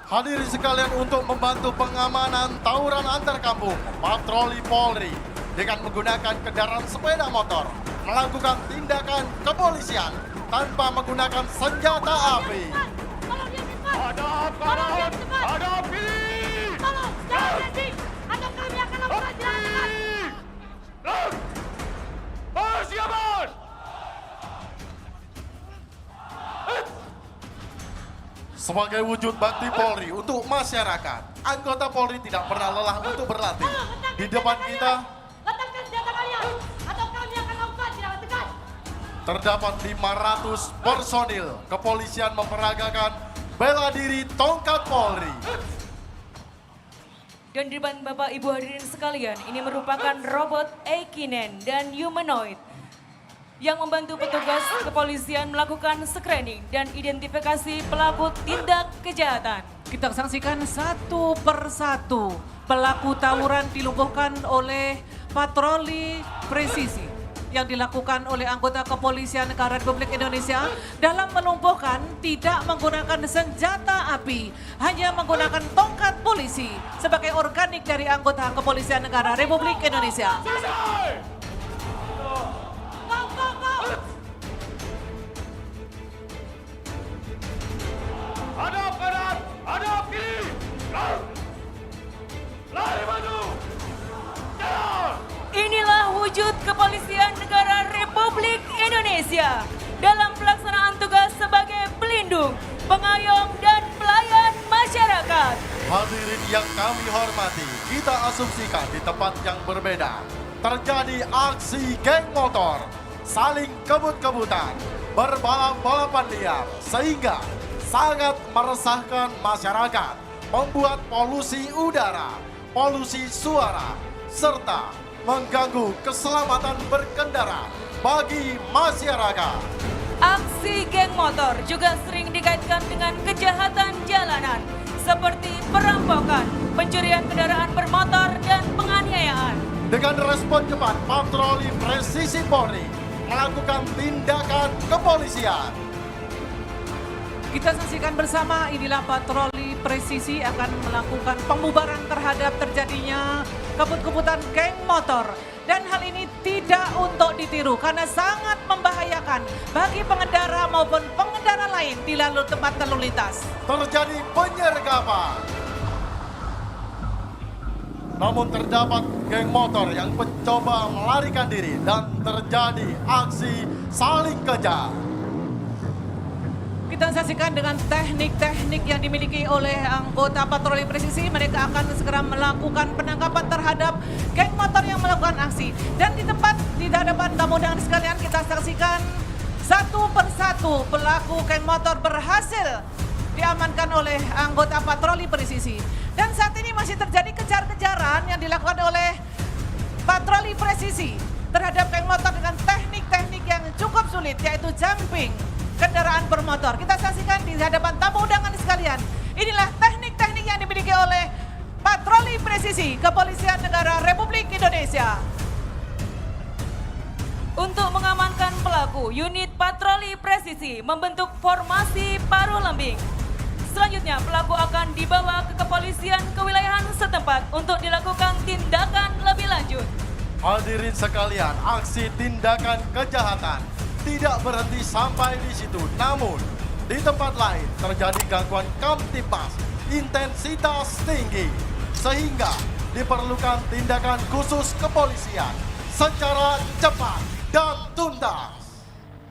Hadirin sekalian, untuk membantu pengamanan tawuran antar kampung, patroli Polri dengan menggunakan kendaraan sepeda motor melakukan tindakan kepolisian tanpa menggunakan senjata api. Hadap kanan, hadap kiri. Tolong, jangan berhenti, atau kami akan lakukan tindakan. Persiapan. Sebagai wujud bakti Polri untuk masyarakat, anggota Polri tidak pernah lelah untuk berlatih. Di depan kita Letakkan senjata kalian, atau kami akan lakukan tindakan tegas. terdapat 500 personil kepolisian memperagakan bela diri tongkat Polri. Dan di depan Bapak Ibu hadirin sekalian, ini merupakan robot Ekinen dan humanoid yang membantu petugas kepolisian melakukan screening dan identifikasi pelaku tindak kejahatan. Kita saksikan satu persatu pelaku tawuran dilumpuhkan oleh patroli presisi yang dilakukan oleh anggota kepolisian negara Republik Indonesia dalam melumpuhkan tidak menggunakan senjata api, hanya menggunakan tongkat polisi sebagai organik dari anggota kepolisian negara Republik Indonesia. Hadap kanan, hadap kiri. Lari maju. Jalan. Inilah wujud kepolisian negara Republik Indonesia dalam pelaksanaan tugas sebagai pelindung, pengayom, dan pelayan masyarakat. Hadirin yang kami hormati, kita asumsikan di tempat yang berbeda terjadi aksi geng motor, saling kebut-kebutan, berbalap-balapan liar, sehingga sangat meresahkan masyarakat, membuat polusi udara, polusi suara, serta mengganggu keselamatan berkendara bagi masyarakat. Aksi geng motor juga sering dikaitkan dengan kejahatan jalanan seperti perampokan, pencurian kendaraan bermotor, dan penganiayaan. Dengan respon cepat, patroli presisi Polri melakukan tindakan kepolisian. Kita saksikan bersama, inilah patroli presisi akan melakukan pembubaran terhadap terjadinya kebut-kebutan geng motor. Dan hal ini tidak untuk ditiru karena sangat membahayakan bagi pengendara maupun pengendara lain di lalu tempat lalu lintas. Terjadi penyergapan. Namun terdapat geng motor yang mencoba melarikan diri dan terjadi aksi saling kejar. Kita saksikan dengan teknik-teknik yang dimiliki oleh anggota patroli presisi, mereka akan segera melakukan penangkapan terhadap geng motor yang melakukan aksi. Dan di tempat di hadapan tamu undangan sekalian, kita saksikan satu persatu pelaku geng motor berhasil diamankan oleh anggota patroli presisi. Dan saat ini masih terjadi kejar-kejaran yang dilakukan oleh patroli presisi terhadap geng motor dengan teknik-teknik yang cukup sulit, yaitu jumping kendaraan bermotor. Kita saksikan di hadapan tamu undangan sekalian. Inilah teknik-teknik yang dimiliki oleh patroli presisi Kepolisian Negara Republik Indonesia. Untuk mengamankan pelaku, unit patroli presisi membentuk formasi paruh lembing. Selanjutnya, pelaku akan dibawa ke kepolisian kewilayahan setempat untuk dilakukan tindakan lebih lanjut. Hadirin sekalian, aksi tindakan kejahatan tidak berhenti sampai di situ. Namun, di tempat lain terjadi gangguan kamtibmas intensitas tinggi. Sehingga diperlukan tindakan khusus kepolisian secara cepat dan tuntas.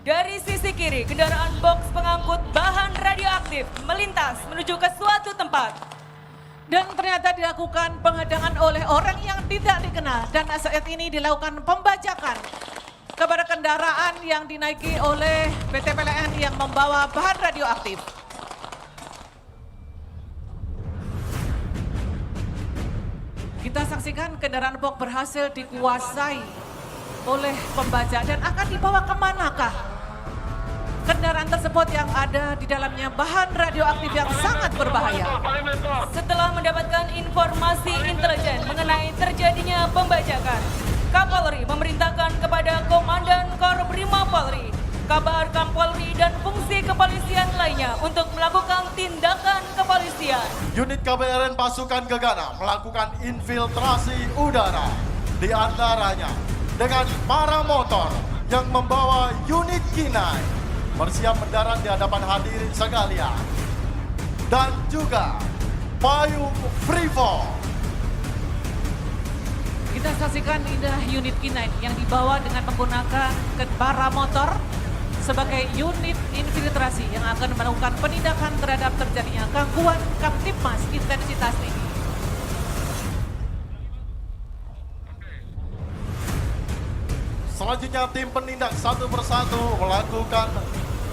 Dari sisi kiri, kendaraan box pengangkut bahan radioaktif melintas menuju ke suatu tempat. Dan ternyata dilakukan penghadangan oleh orang yang tidak dikenal. Dan saat ini dilakukan pembajakan kepada kendaraan yang dinaiki oleh PT PLN yang membawa bahan radioaktif. Kita saksikan kendaraan box berhasil dikuasai oleh pembajak dan akan dibawa kemanakah kendaraan tersebut yang ada di dalamnya bahan radioaktif yang sangat berbahaya. Setelah mendapatkan informasi intelijen mengenai terjadinya pembajakan, Kapolri memerintahkan kepada Komandan Korprima Polri, Kabar Kampolri dan fungsi kepolisian lainnya untuk melakukan tindakan kepolisian. Unit KBRN Pasukan Gegana melakukan infiltrasi udara, di antaranya dengan para motor yang membawa unit K9 bersiap mendarat di hadapan hadirin sekalian, dan juga payung free fall. Kita saksikan indah unit K9 yang dibawa dengan menggunakan para motor sebagai unit infiltrasi yang akan melakukan penindakan terhadap terjadinya gangguan kamtibmas intensitas tinggi. Selanjutnya tim penindak satu persatu melakukan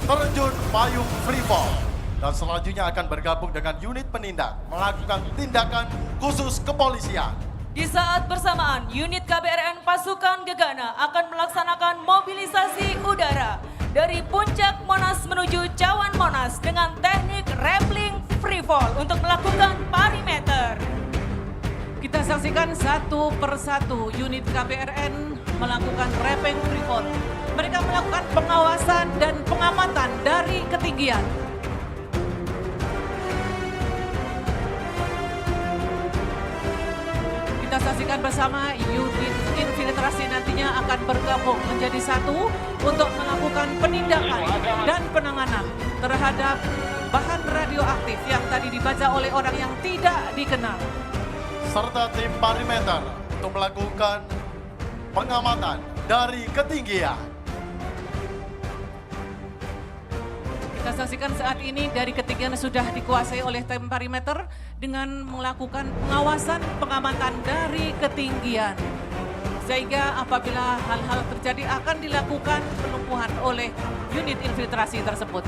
terjun payung free fall. Dan selanjutnya akan bergabung dengan unit penindak melakukan tindakan khusus kepolisian. Di saat bersamaan, unit KBRN Pasukan Gegana akan melaksanakan mobilisasi udara dari puncak Monas menuju Cawan Monas dengan teknik rappelling free fall untuk melakukan perimeter. Kita saksikan satu persatu unit KBRN melakukan rappelling free fall. Mereka melakukan pengawasan dan pengamatan dari ketinggian. Kita saksikan bersama unit infiltrasi nantinya akan bergabung menjadi satu untuk melakukan penindakan dan penanganan terhadap bahan radioaktif yang tadi dibaca oleh orang yang tidak dikenal. Serta tim perimeter untuk melakukan pengamatan dari ketinggian. Kita saksikan saat ini dari ketinggian sudah dikuasai oleh tim perimeter dengan melakukan pengawasan pengamatan dari ketinggian. Sehingga apabila hal-hal terjadi akan dilakukan pelumpuhan oleh unit infiltrasi tersebut.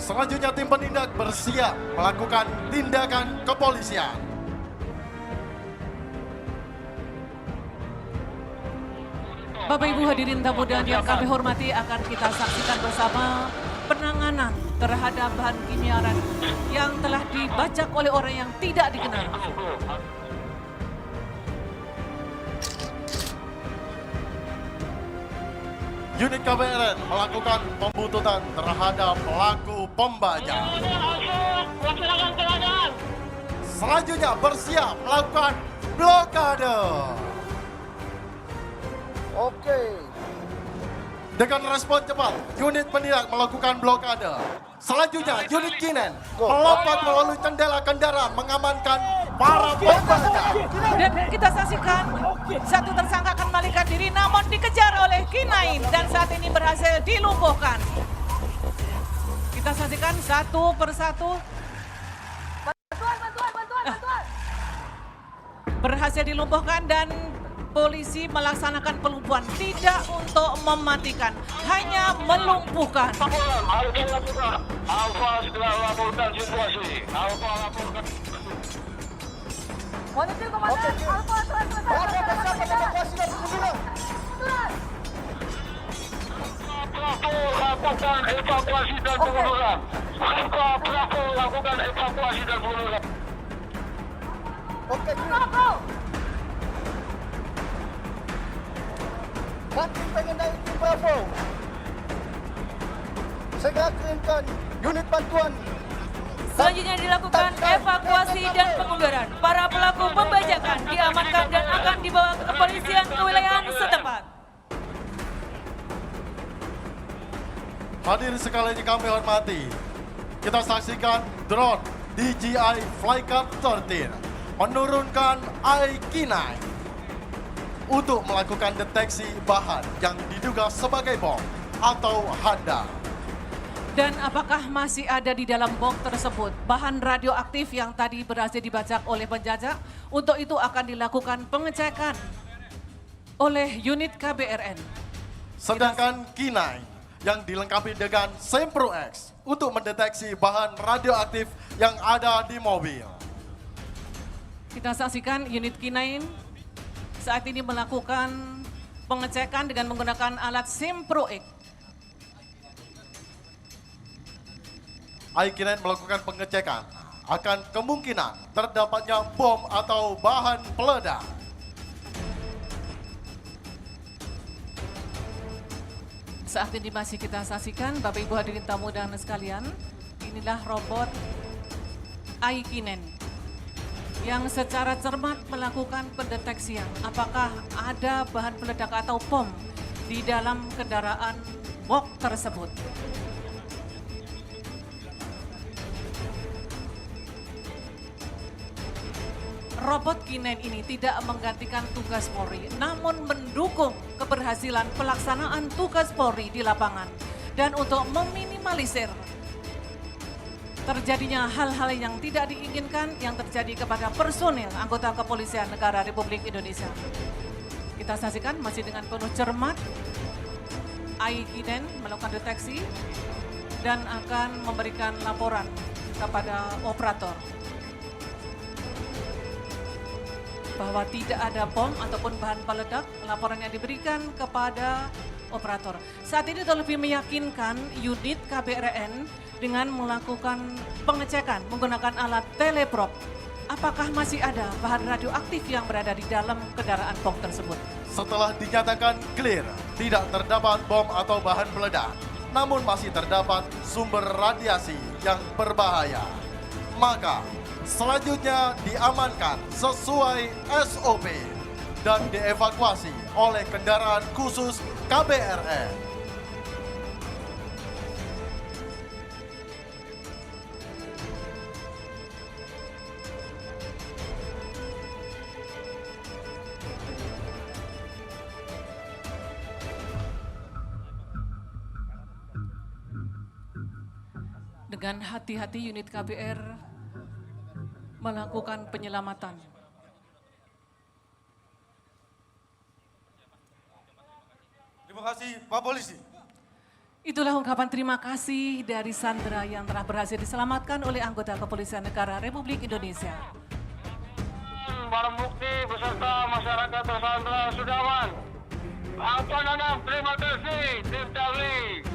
Selanjutnya tim penindak bersiap melakukan tindakan kepolisian. Bapak Ibu hadirin tamu dan yang kami hormati, akan kita saksikan bersama penanganan terhadap bahan kimia yang telah dibajak oleh orang yang tidak dikenal. Unit KBRN melakukan pembuntutan terhadap pelaku pembajak. Selanjutnya bersiap melakukan blokade. Oke. Dengan respon cepat, unit penindak melakukan blokade. Selanjutnya, unit K9 melompat melalui jendela kendaraan mengamankan para pembajak. Dan kita saksikan satu tersangka akan melarikan diri namun dikejar oleh K9 dan saat ini berhasil dilumpuhkan. Kita saksikan satu persatu. Berhasil dilumpuhkan dan polisi melaksanakan pelumpuhan, tidak untuk mematikan, hanya melumpuhkan. Alfa segera laporkan situasi. Alfa laporkan. Monitor komandan, Alfa telah selesai. Bravo lakukan evakuasi dan pengunduran. Alfa Bravo lakukan evakuasi dan pengunduran. Bravo. Makin pengendali tim Bravo. Segera kirimkan unit bantuan. Selanjutnya dilakukan evakuasi dan pengunduran. Para pelaku pembajakan diamankan dan akan dibawa ke kepolisian kewilayahan setempat. Hadirin sekalian yang kami hormati, kita saksikan drone DJI Flycam 13 menurunkan IK-9 untuk melakukan deteksi bahan yang diduga sebagai bom atau hadang. Dan apakah masih ada di dalam bom tersebut bahan radioaktif yang tadi berhasil dibajak oleh penjajah? Untuk itu akan dilakukan pengecekan oleh unit KBRN. Sedangkan K9 yang dilengkapi dengan Sempro X untuk mendeteksi bahan radioaktif yang ada di mobil. Kita saksikan unit K9 saat ini melakukan pengecekan dengan menggunakan alat Sempro X. IK-9 melakukan pengecekan akan kemungkinan terdapatnya bom atau bahan peledak. Saat ini masih kita saksikan, Bapak Ibu hadirin tamu dan sekalian, inilah robot IK-9 yang secara cermat melakukan pendeteksian apakah ada bahan peledak atau bom di dalam kendaraan box tersebut. Robot K9 ini tidak menggantikan tugas Polri, namun mendukung keberhasilan pelaksanaan tugas Polri di lapangan. Dan untuk meminimalisir terjadinya hal-hal yang tidak diinginkan yang terjadi kepada personil anggota Kepolisian Negara Republik Indonesia. Kita saksikan masih dengan penuh cermat, IK-9 melakukan deteksi dan akan memberikan laporan kepada operator bahwa tidak ada bom ataupun bahan peledak. Laporan yang diberikan kepada operator. Saat ini terlebih meyakinkan unit KBRN dengan melakukan pengecekan menggunakan alat teleprop. Apakah masih ada bahan radioaktif yang berada di dalam kendaraan box tersebut? Setelah dinyatakan clear, tidak terdapat bom atau bahan peledak, namun masih terdapat sumber radiasi yang berbahaya. Maka selanjutnya diamankan sesuai SOP dan dievakuasi oleh kendaraan khusus KBRN. Dengan hati-hati unit KBR melakukan penyelamatan. Terima kasih Pak Polisi. Itulah ungkapan terima kasih dari Sandra yang telah berhasil diselamatkan oleh anggota Kepolisian Negara Republik Indonesia. Barang bukti beserta masyarakat tersandra sudah aman. Apa terima kasih Tim Dali.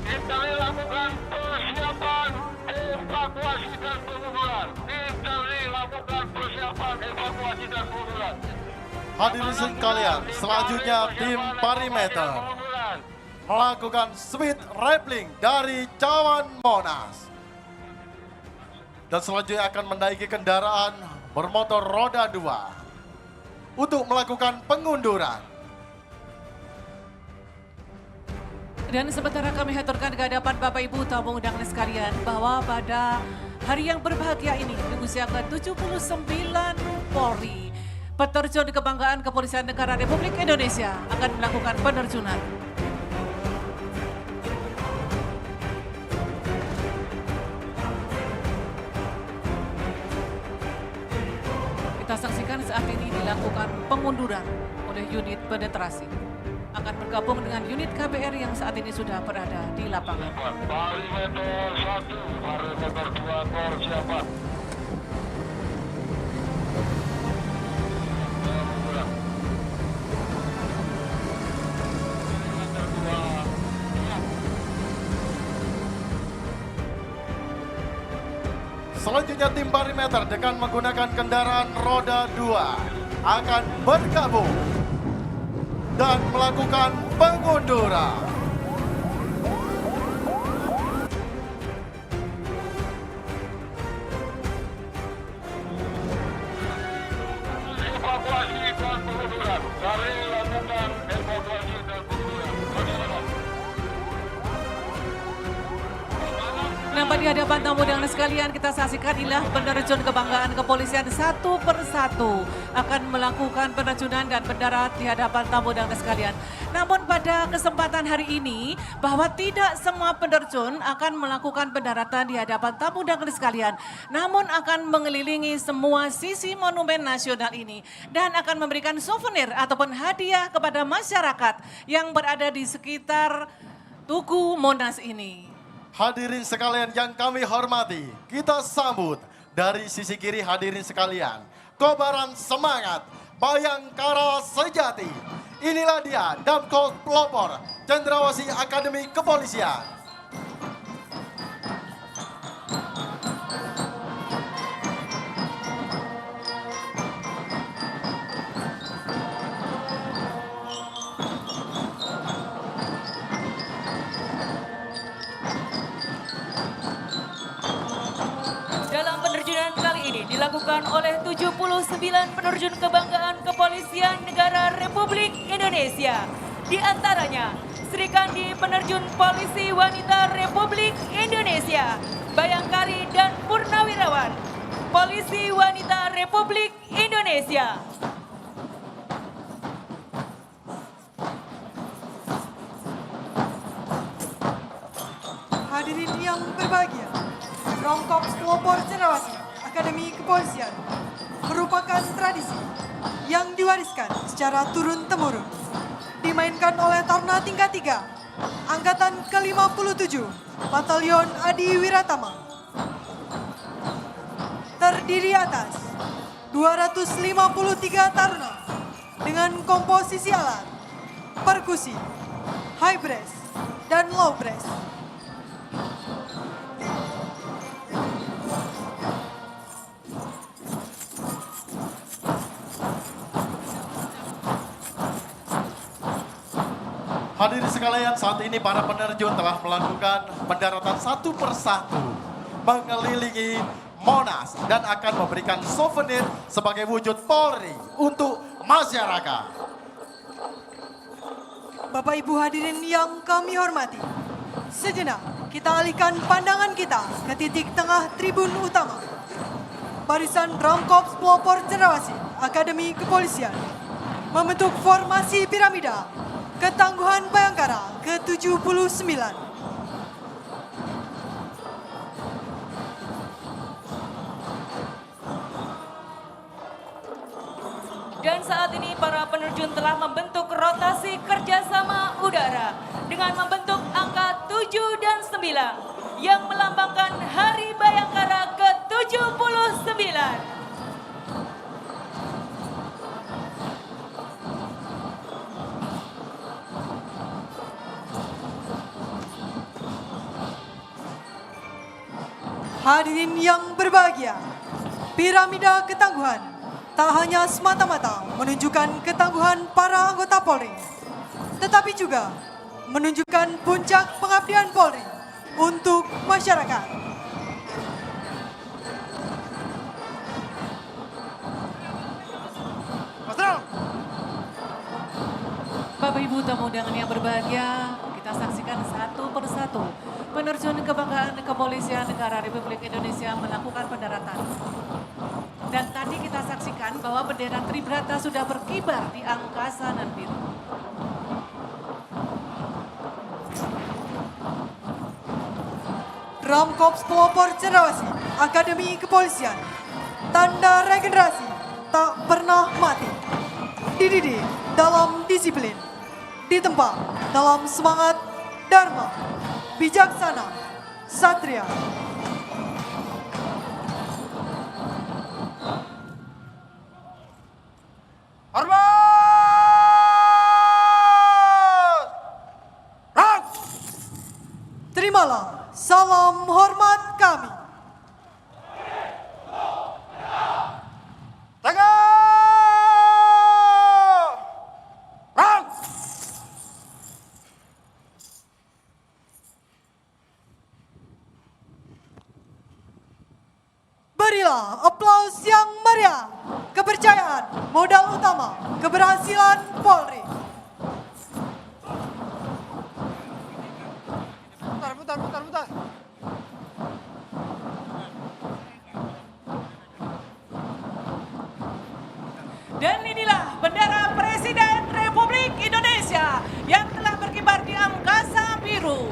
Tim Dali lakukan persiapan evakuasi dan pengunduran. Tim Dali lakukan persiapan evakuasi dan pengunduran. Hadirin sekalian, selanjutnya tim Perimeter melakukan speed rappelling dari Cawan Monas. Dan selanjutnya akan menaiki kendaraan bermotor roda 2 untuk melakukan pengunduran. Dan sementara kami haturkan ke hadapan Bapak Ibu tamu undangan sekalian bahwa pada hari yang berbahagia ini di usia ke-79 Polri, peterjun kebanggaan Kepolisian Negara Republik Indonesia akan melakukan penerjunan. Kita saksikan saat ini dilakukan pengunduran oleh oleh unit penetrasi. Akan bergabung dengan unit KBR yang saat ini sudah berada di lapangan. Parameter 1, parameter 2, persiapan. Selanjutnya tim Parameter dengan menggunakan kendaraan roda 2 akan bergabung dan melakukan pengunduran. Evakuasi dan pengunduran. Mari lakukan evakuasi dan pengunduran. Nampak di hadapan tamu dan sekalian, kita saksikan inilah penerjun kebanggaan kepolisian satu persatu akan melakukan penerjunan dan mendarat di hadapan tamu dan sekalian. Namun pada kesempatan hari ini bahwa tidak semua penerjun akan melakukan pendaratan di hadapan tamu dan sekalian, namun akan mengelilingi semua sisi monumen nasional ini dan akan memberikan souvenir ataupun hadiah kepada masyarakat yang berada di sekitar Tugu Monas ini. Hadirin sekalian yang kami hormati, kita sambut dari sisi kiri hadirin sekalian. Kobaran semangat Bayangkara sejati. Inilah dia Damkol Pelopor Cendrawasih Akademi Kepolisian. Dilakukan oleh 79 penerjun kebanggaan kepolisian negara Republik Indonesia. Di antaranya Sri Kandi penerjun polisi wanita Republik Indonesia, Bayangkari dan Purnawirawan Polisi Wanita Republik Indonesia. Hadirin yang berbahagia, Romkops Pelopor Cendrawasih Akademi Kepolisian merupakan tradisi yang diwariskan secara turun-temurun. Dimainkan oleh Taruna Tingkat 3, Angkatan ke-57, Batalion Adi Wiratama. Terdiri atas 253 taruna dengan komposisi alat, perkusi, high brass, dan low brass. Hadirin sekalian, saat ini para penerjun telah melakukan pendaratan satu persatu mengelilingi Monas dan akan memberikan souvenir sebagai wujud Polri untuk masyarakat. Bapak Ibu hadirin yang kami hormati, sejenak kita alihkan pandangan kita ke titik tengah tribun utama. Barisan Romkops Pelopor Cendrawasih Akademi Kepolisian membentuk formasi piramida Ketangguhan Bayangkara ke-79. Dan saat ini para penerjun telah membentuk rotasi kerjasama udara dengan membentuk angka 7 dan 9 yang melambangkan Hari Bayangkara ke-79. Hadirin yang berbahagia, piramida ketangguhan tak hanya semata-mata menunjukkan ketangguhan para anggota Polri, tetapi juga menunjukkan puncak pengabdian Polri untuk masyarakat. Bapak Ibu tamu undangan yang berbahagia, kita saksikan satu persatu penerjun kebanggaan kepolisian negara Republik Indonesia melakukan pendaratan. Dan tadi kita saksikan bahwa bendera Tribrata sudah berkibar di angkasa nan biru. Romkops Pelopor Cendrawasih Akademi Kepolisian, tanda regenerasi tak pernah mati, dididik dalam disiplin, ditempa dalam semangat Dharma, bijaksana, satria. Terimalah salam hormat kami. Berilah aplaus yang meriah. Kepercayaan, modal utama, keberhasilan Polri. Putar. Dan inilah bendera Presiden Republik Indonesia yang telah berkibar di angkasa biru.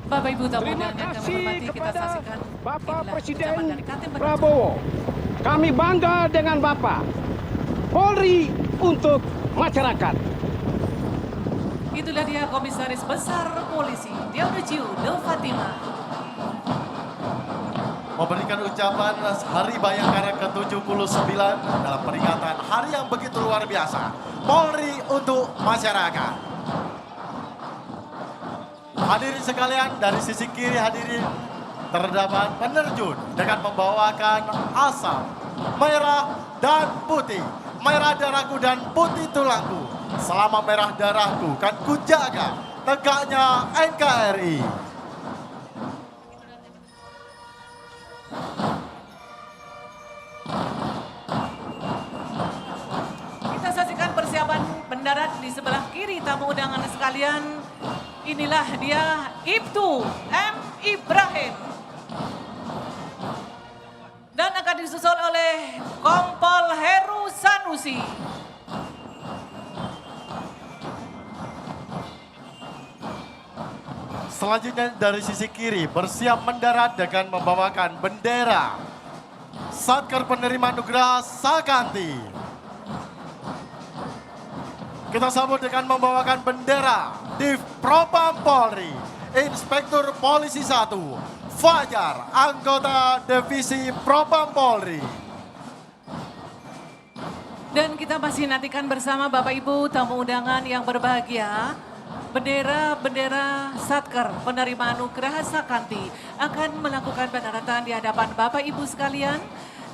Bapak Ibu tamu undangan yang kami hormati, kita saksikan Bapak inilah Presiden ucapan dari Kapten Penuh. Prabowo. Kami bangga dengan Bapak. Polri untuk masyarakat. Itulah dia Komisaris Besar Polisi Deodaciu Fatima. Memberikan ucapan Hari Bayangkara ke-79 dalam peringatan hari yang begitu luar biasa. Polri untuk masyarakat. Hadirin sekalian, dari sisi kiri hadirin terdapat penerjun dengan membawakan asap merah dan putih. Merah darahku dan putih tulangku. Selama merah darahku kan kujaga tegaknya NKRI. Kita saksikan persiapan mendarat di sebelah kiri tamu undangan sekalian. Inilah dia Ibtu M. Ibrahim. Dan akan disusul oleh Kompol Heru Sanusi. Selanjutnya dari sisi kiri bersiap mendarat dengan membawakan bendera Satker Penerima Anugerah Sakanti. Kita sambut dengan membawakan bendera Div Propam Polri, Inspektur Polisi 1, Fajar, anggota Divisi Propam Polri. Dan kita masih nantikan bersama Bapak Ibu tamu undangan yang berbahagia. Bendera-bendera Satker Penerima Anugerah Sakanti akan melakukan pendaratan di hadapan Bapak Ibu sekalian.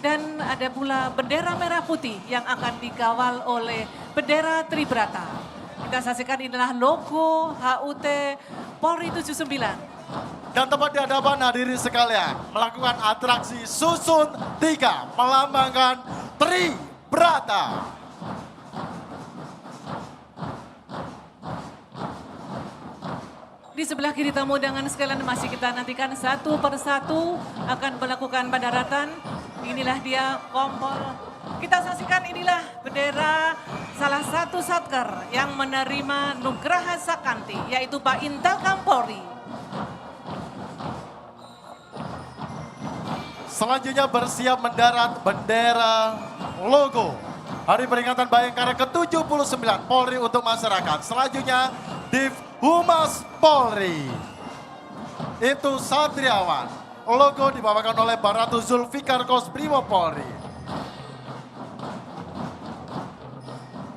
Dan ada pula bendera merah putih yang akan dikawal oleh bendera Tribrata. Kita saksikan inilah logo HUT Polri 79. Dan tepat di hadapan hadirin sekalian melakukan atraksi susun 3 melambangkan Tribrata. Di sebelah kiri tamu undangan sekalian masih kita nantikan satu persatu akan melakukan pendaratan. Inilah dia Kompol. Kita saksikan inilah bendera salah satu Satker yang menerima Nugraha Sakanti, yaitu Pak Intelkam Polri. Selanjutnya bersiap mendarat bendera logo Hari Peringatan Bayangkara ke-79 Polri untuk masyarakat. Selanjutnya Div Humas Polri. Itu Satriawan. Logo dibawakan oleh Baratu Zulfikar Kosprimo Polri.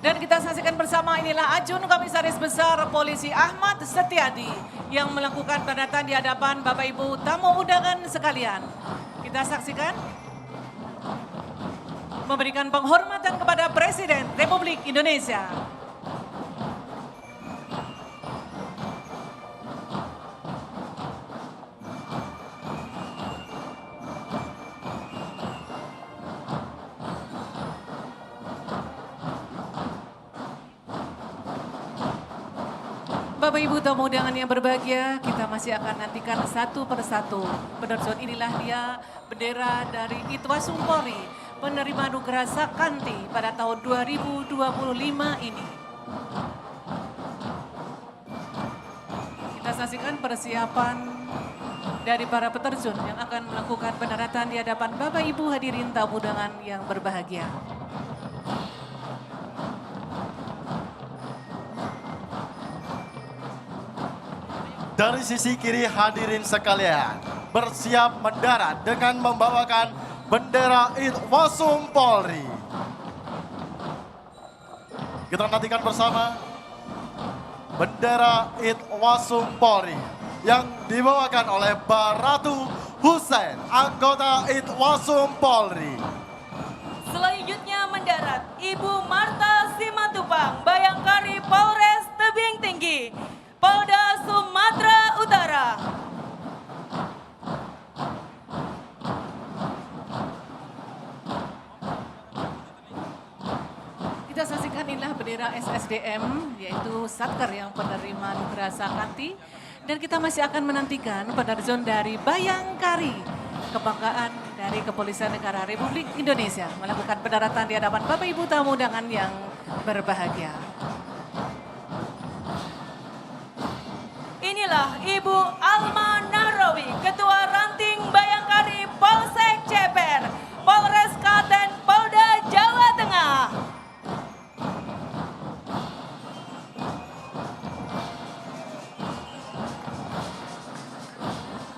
Dan kita saksikan bersama inilah Ajun Komisaris Besar Polisi Ahmad Setiadi yang melakukan pendaratan di hadapan Bapak Ibu tamu undangan sekalian. Kita saksikan memberikan penghormatan kepada Presiden Republik Indonesia. Bapak Ibu tamu undangan yang berbahagia, kita masih akan nantikan satu persatu. Penerjun inilah dia bendera dari Itwasum Polri, penerima anugerah Sakanti pada tahun 2025 ini. Kita saksikan persiapan dari para peterjun yang akan melakukan pendaratan di hadapan Bapak Ibu hadirin tamu undangan yang berbahagia. Dari sisi kiri hadirin sekalian, bersiap mendarat dengan membawakan bendera Itwasum Polri. Kita nantikan bersama bendera Itwasum Polri yang dibawakan oleh Baratu Hussein, anggota Itwasum Polri. Selanjutnya mendarat Ibu Marta Simatupang, Bayangkari Polres Tebing Tinggi, Polda Sumatera Utara. Kita saksikan inilah bendera SSDM, yaitu Satker yang penerima anugerah Sakanti. Dan kita masih akan menantikan penerjun dari Bayangkari, kebanggaan dari Kepolisian Negara Republik Indonesia, melakukan pendaratan di hadapan Bapak Ibu tamu undangan yang berbahagia. Inilah Ibu Alma Nahrawi, Ketua Ranting Bayangkari Polsek Ceper, Polres Klaten, Polda Jawa Tengah.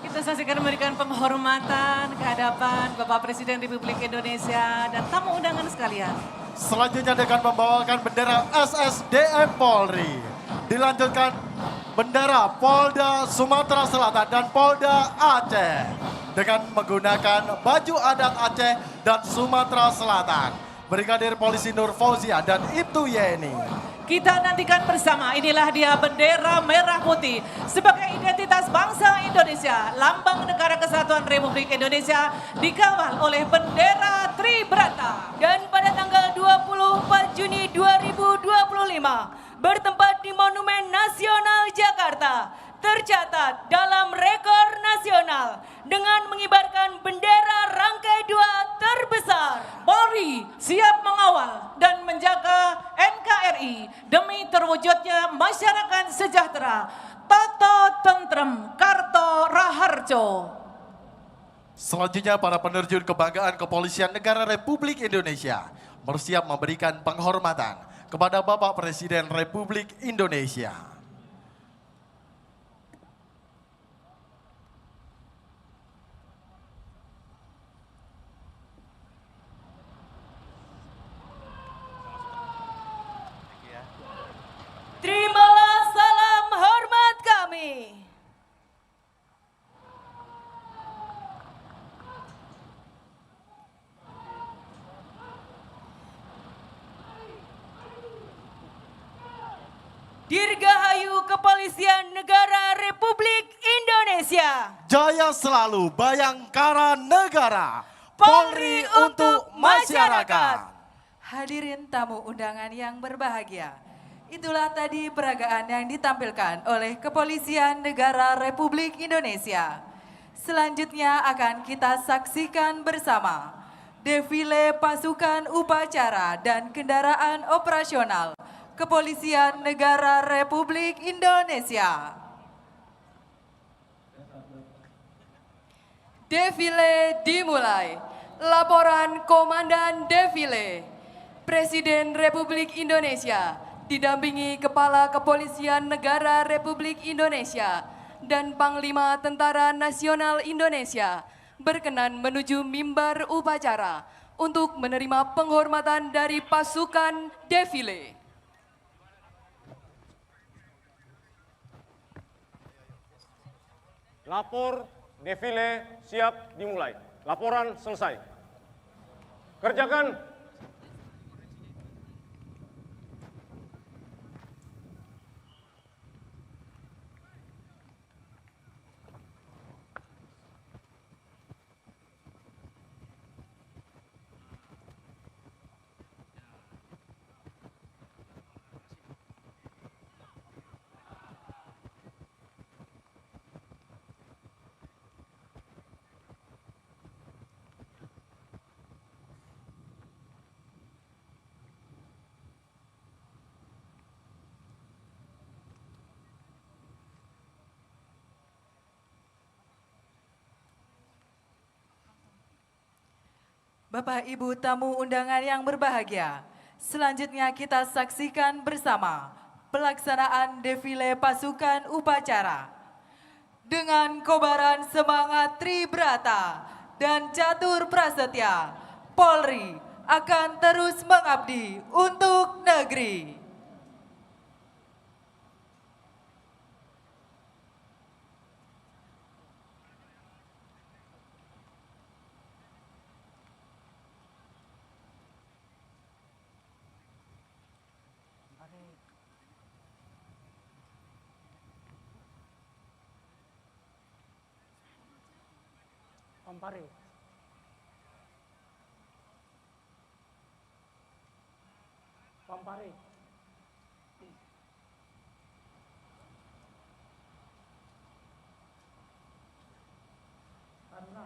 Kita saksikan memberikan penghormatan ke hadapan Bapak Presiden Republik Indonesia dan tamu undangan sekalian. Selanjutnya dengan membawakan bendera SSDM Polri. Dilanjutkan bendera Polda Sumatera Selatan dan Polda Aceh dengan menggunakan baju adat Aceh dan Sumatera Selatan. Brigadir Polisi Nur Fauzia dan Ibtu Yeni. Kita nantikan bersama, inilah dia bendera merah putih sebagai identitas bangsa Indonesia, lambang Negara Kesatuan Republik Indonesia dikawal oleh bendera Tribrata. Dan pada tanggal 24 Juni 2025 bertempat di Monumen Nasional Jakarta, tercatat dalam rekor nasional dengan mengibarkan bendera rangkai 2 terbesar. Polri siap mengawal dan menjaga NKRI demi terwujudnya masyarakat sejahtera. Tata Tentrem Karto Raharjo. Selanjutnya para penerjun kebanggaan Kepolisian Negara Republik Indonesia bersiap memberikan penghormatan kepada Bapak Presiden Republik Indonesia. Terimalah salam hormat kami. Dirgahayu Kepolisian Negara Republik Indonesia. Jaya selalu Bayangkara Negara, Polri untuk masyarakat. Hadirin tamu undangan yang berbahagia, itulah tadi peragaan yang ditampilkan oleh Kepolisian Negara Republik Indonesia. Selanjutnya akan kita saksikan bersama defile pasukan upacara dan kendaraan operasional Kepolisian Negara Republik Indonesia. Defile dimulai. Laporan Komandan Defile. Presiden Republik Indonesia didampingi Kepala Kepolisian Negara Republik Indonesia dan Panglima Tentara Nasional Indonesia berkenan menuju mimbar upacara untuk menerima penghormatan dari pasukan defile. Lapor defile siap dimulai. Laporan selesai. Kerjakan. Bapak Ibu tamu undangan yang berbahagia, selanjutnya kita saksikan bersama pelaksanaan defile pasukan upacara. Dengan kobaran semangat Tribrata dan Catur Prasetya, Polri akan terus mengabdi untuk negeri. Pampare. Pampare. Karena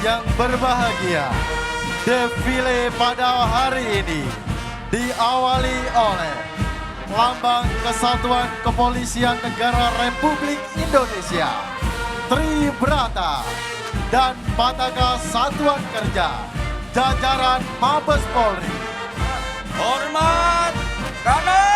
yang berbahagia, defile pada hari ini diawali oleh Lambang Kesatuan Kepolisian Negara Republik Indonesia, Tribrata, dan Pataga Satuan Kerja, jajaran Mabes Polri. Hormat kanan!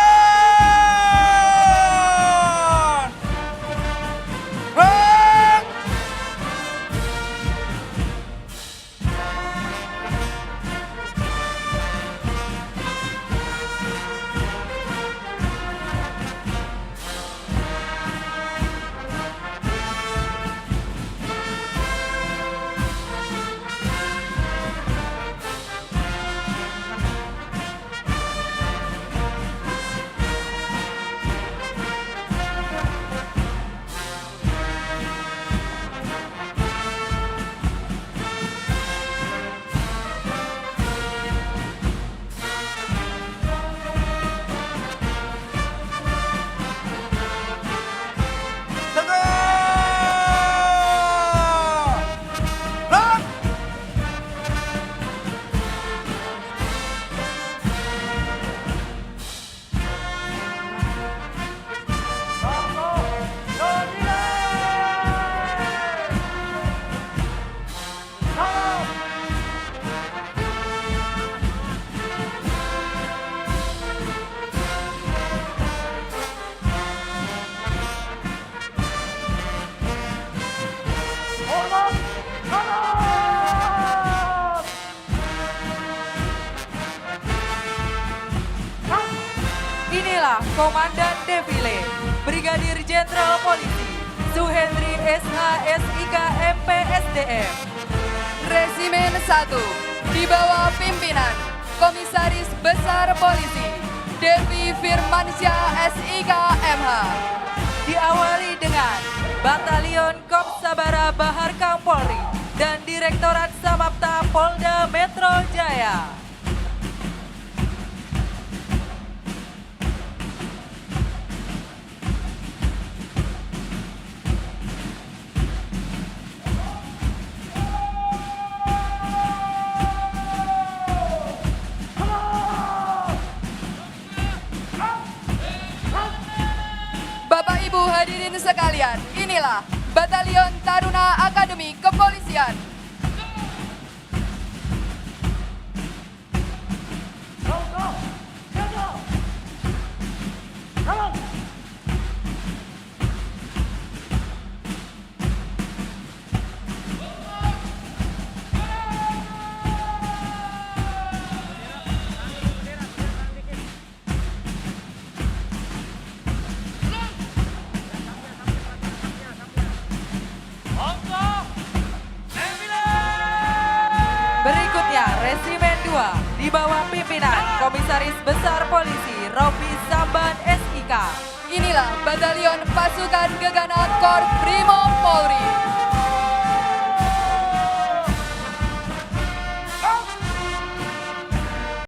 Inilah Komandan Defile, Brigadir Jenderal Polisi Suhendri SH SIK MPSDM. Resimen 1 di bawah pimpinan Komisaris Besar Polisi Devi Firmansyah SIK MH. Diawali dengan Batalion Korps Sabara Baharkam Polri dan Direktorat Samapta Polda Metro Jaya. Hadirin sekalian, inilah Batalion Taruna Akademi Kepolisian. Berikutnya, Resimen 2 di bawah pimpinan Komisaris Besar Polisi Robi Samban SIK. Inilah Batalion Pasukan Gegana Korps Brimob Polri.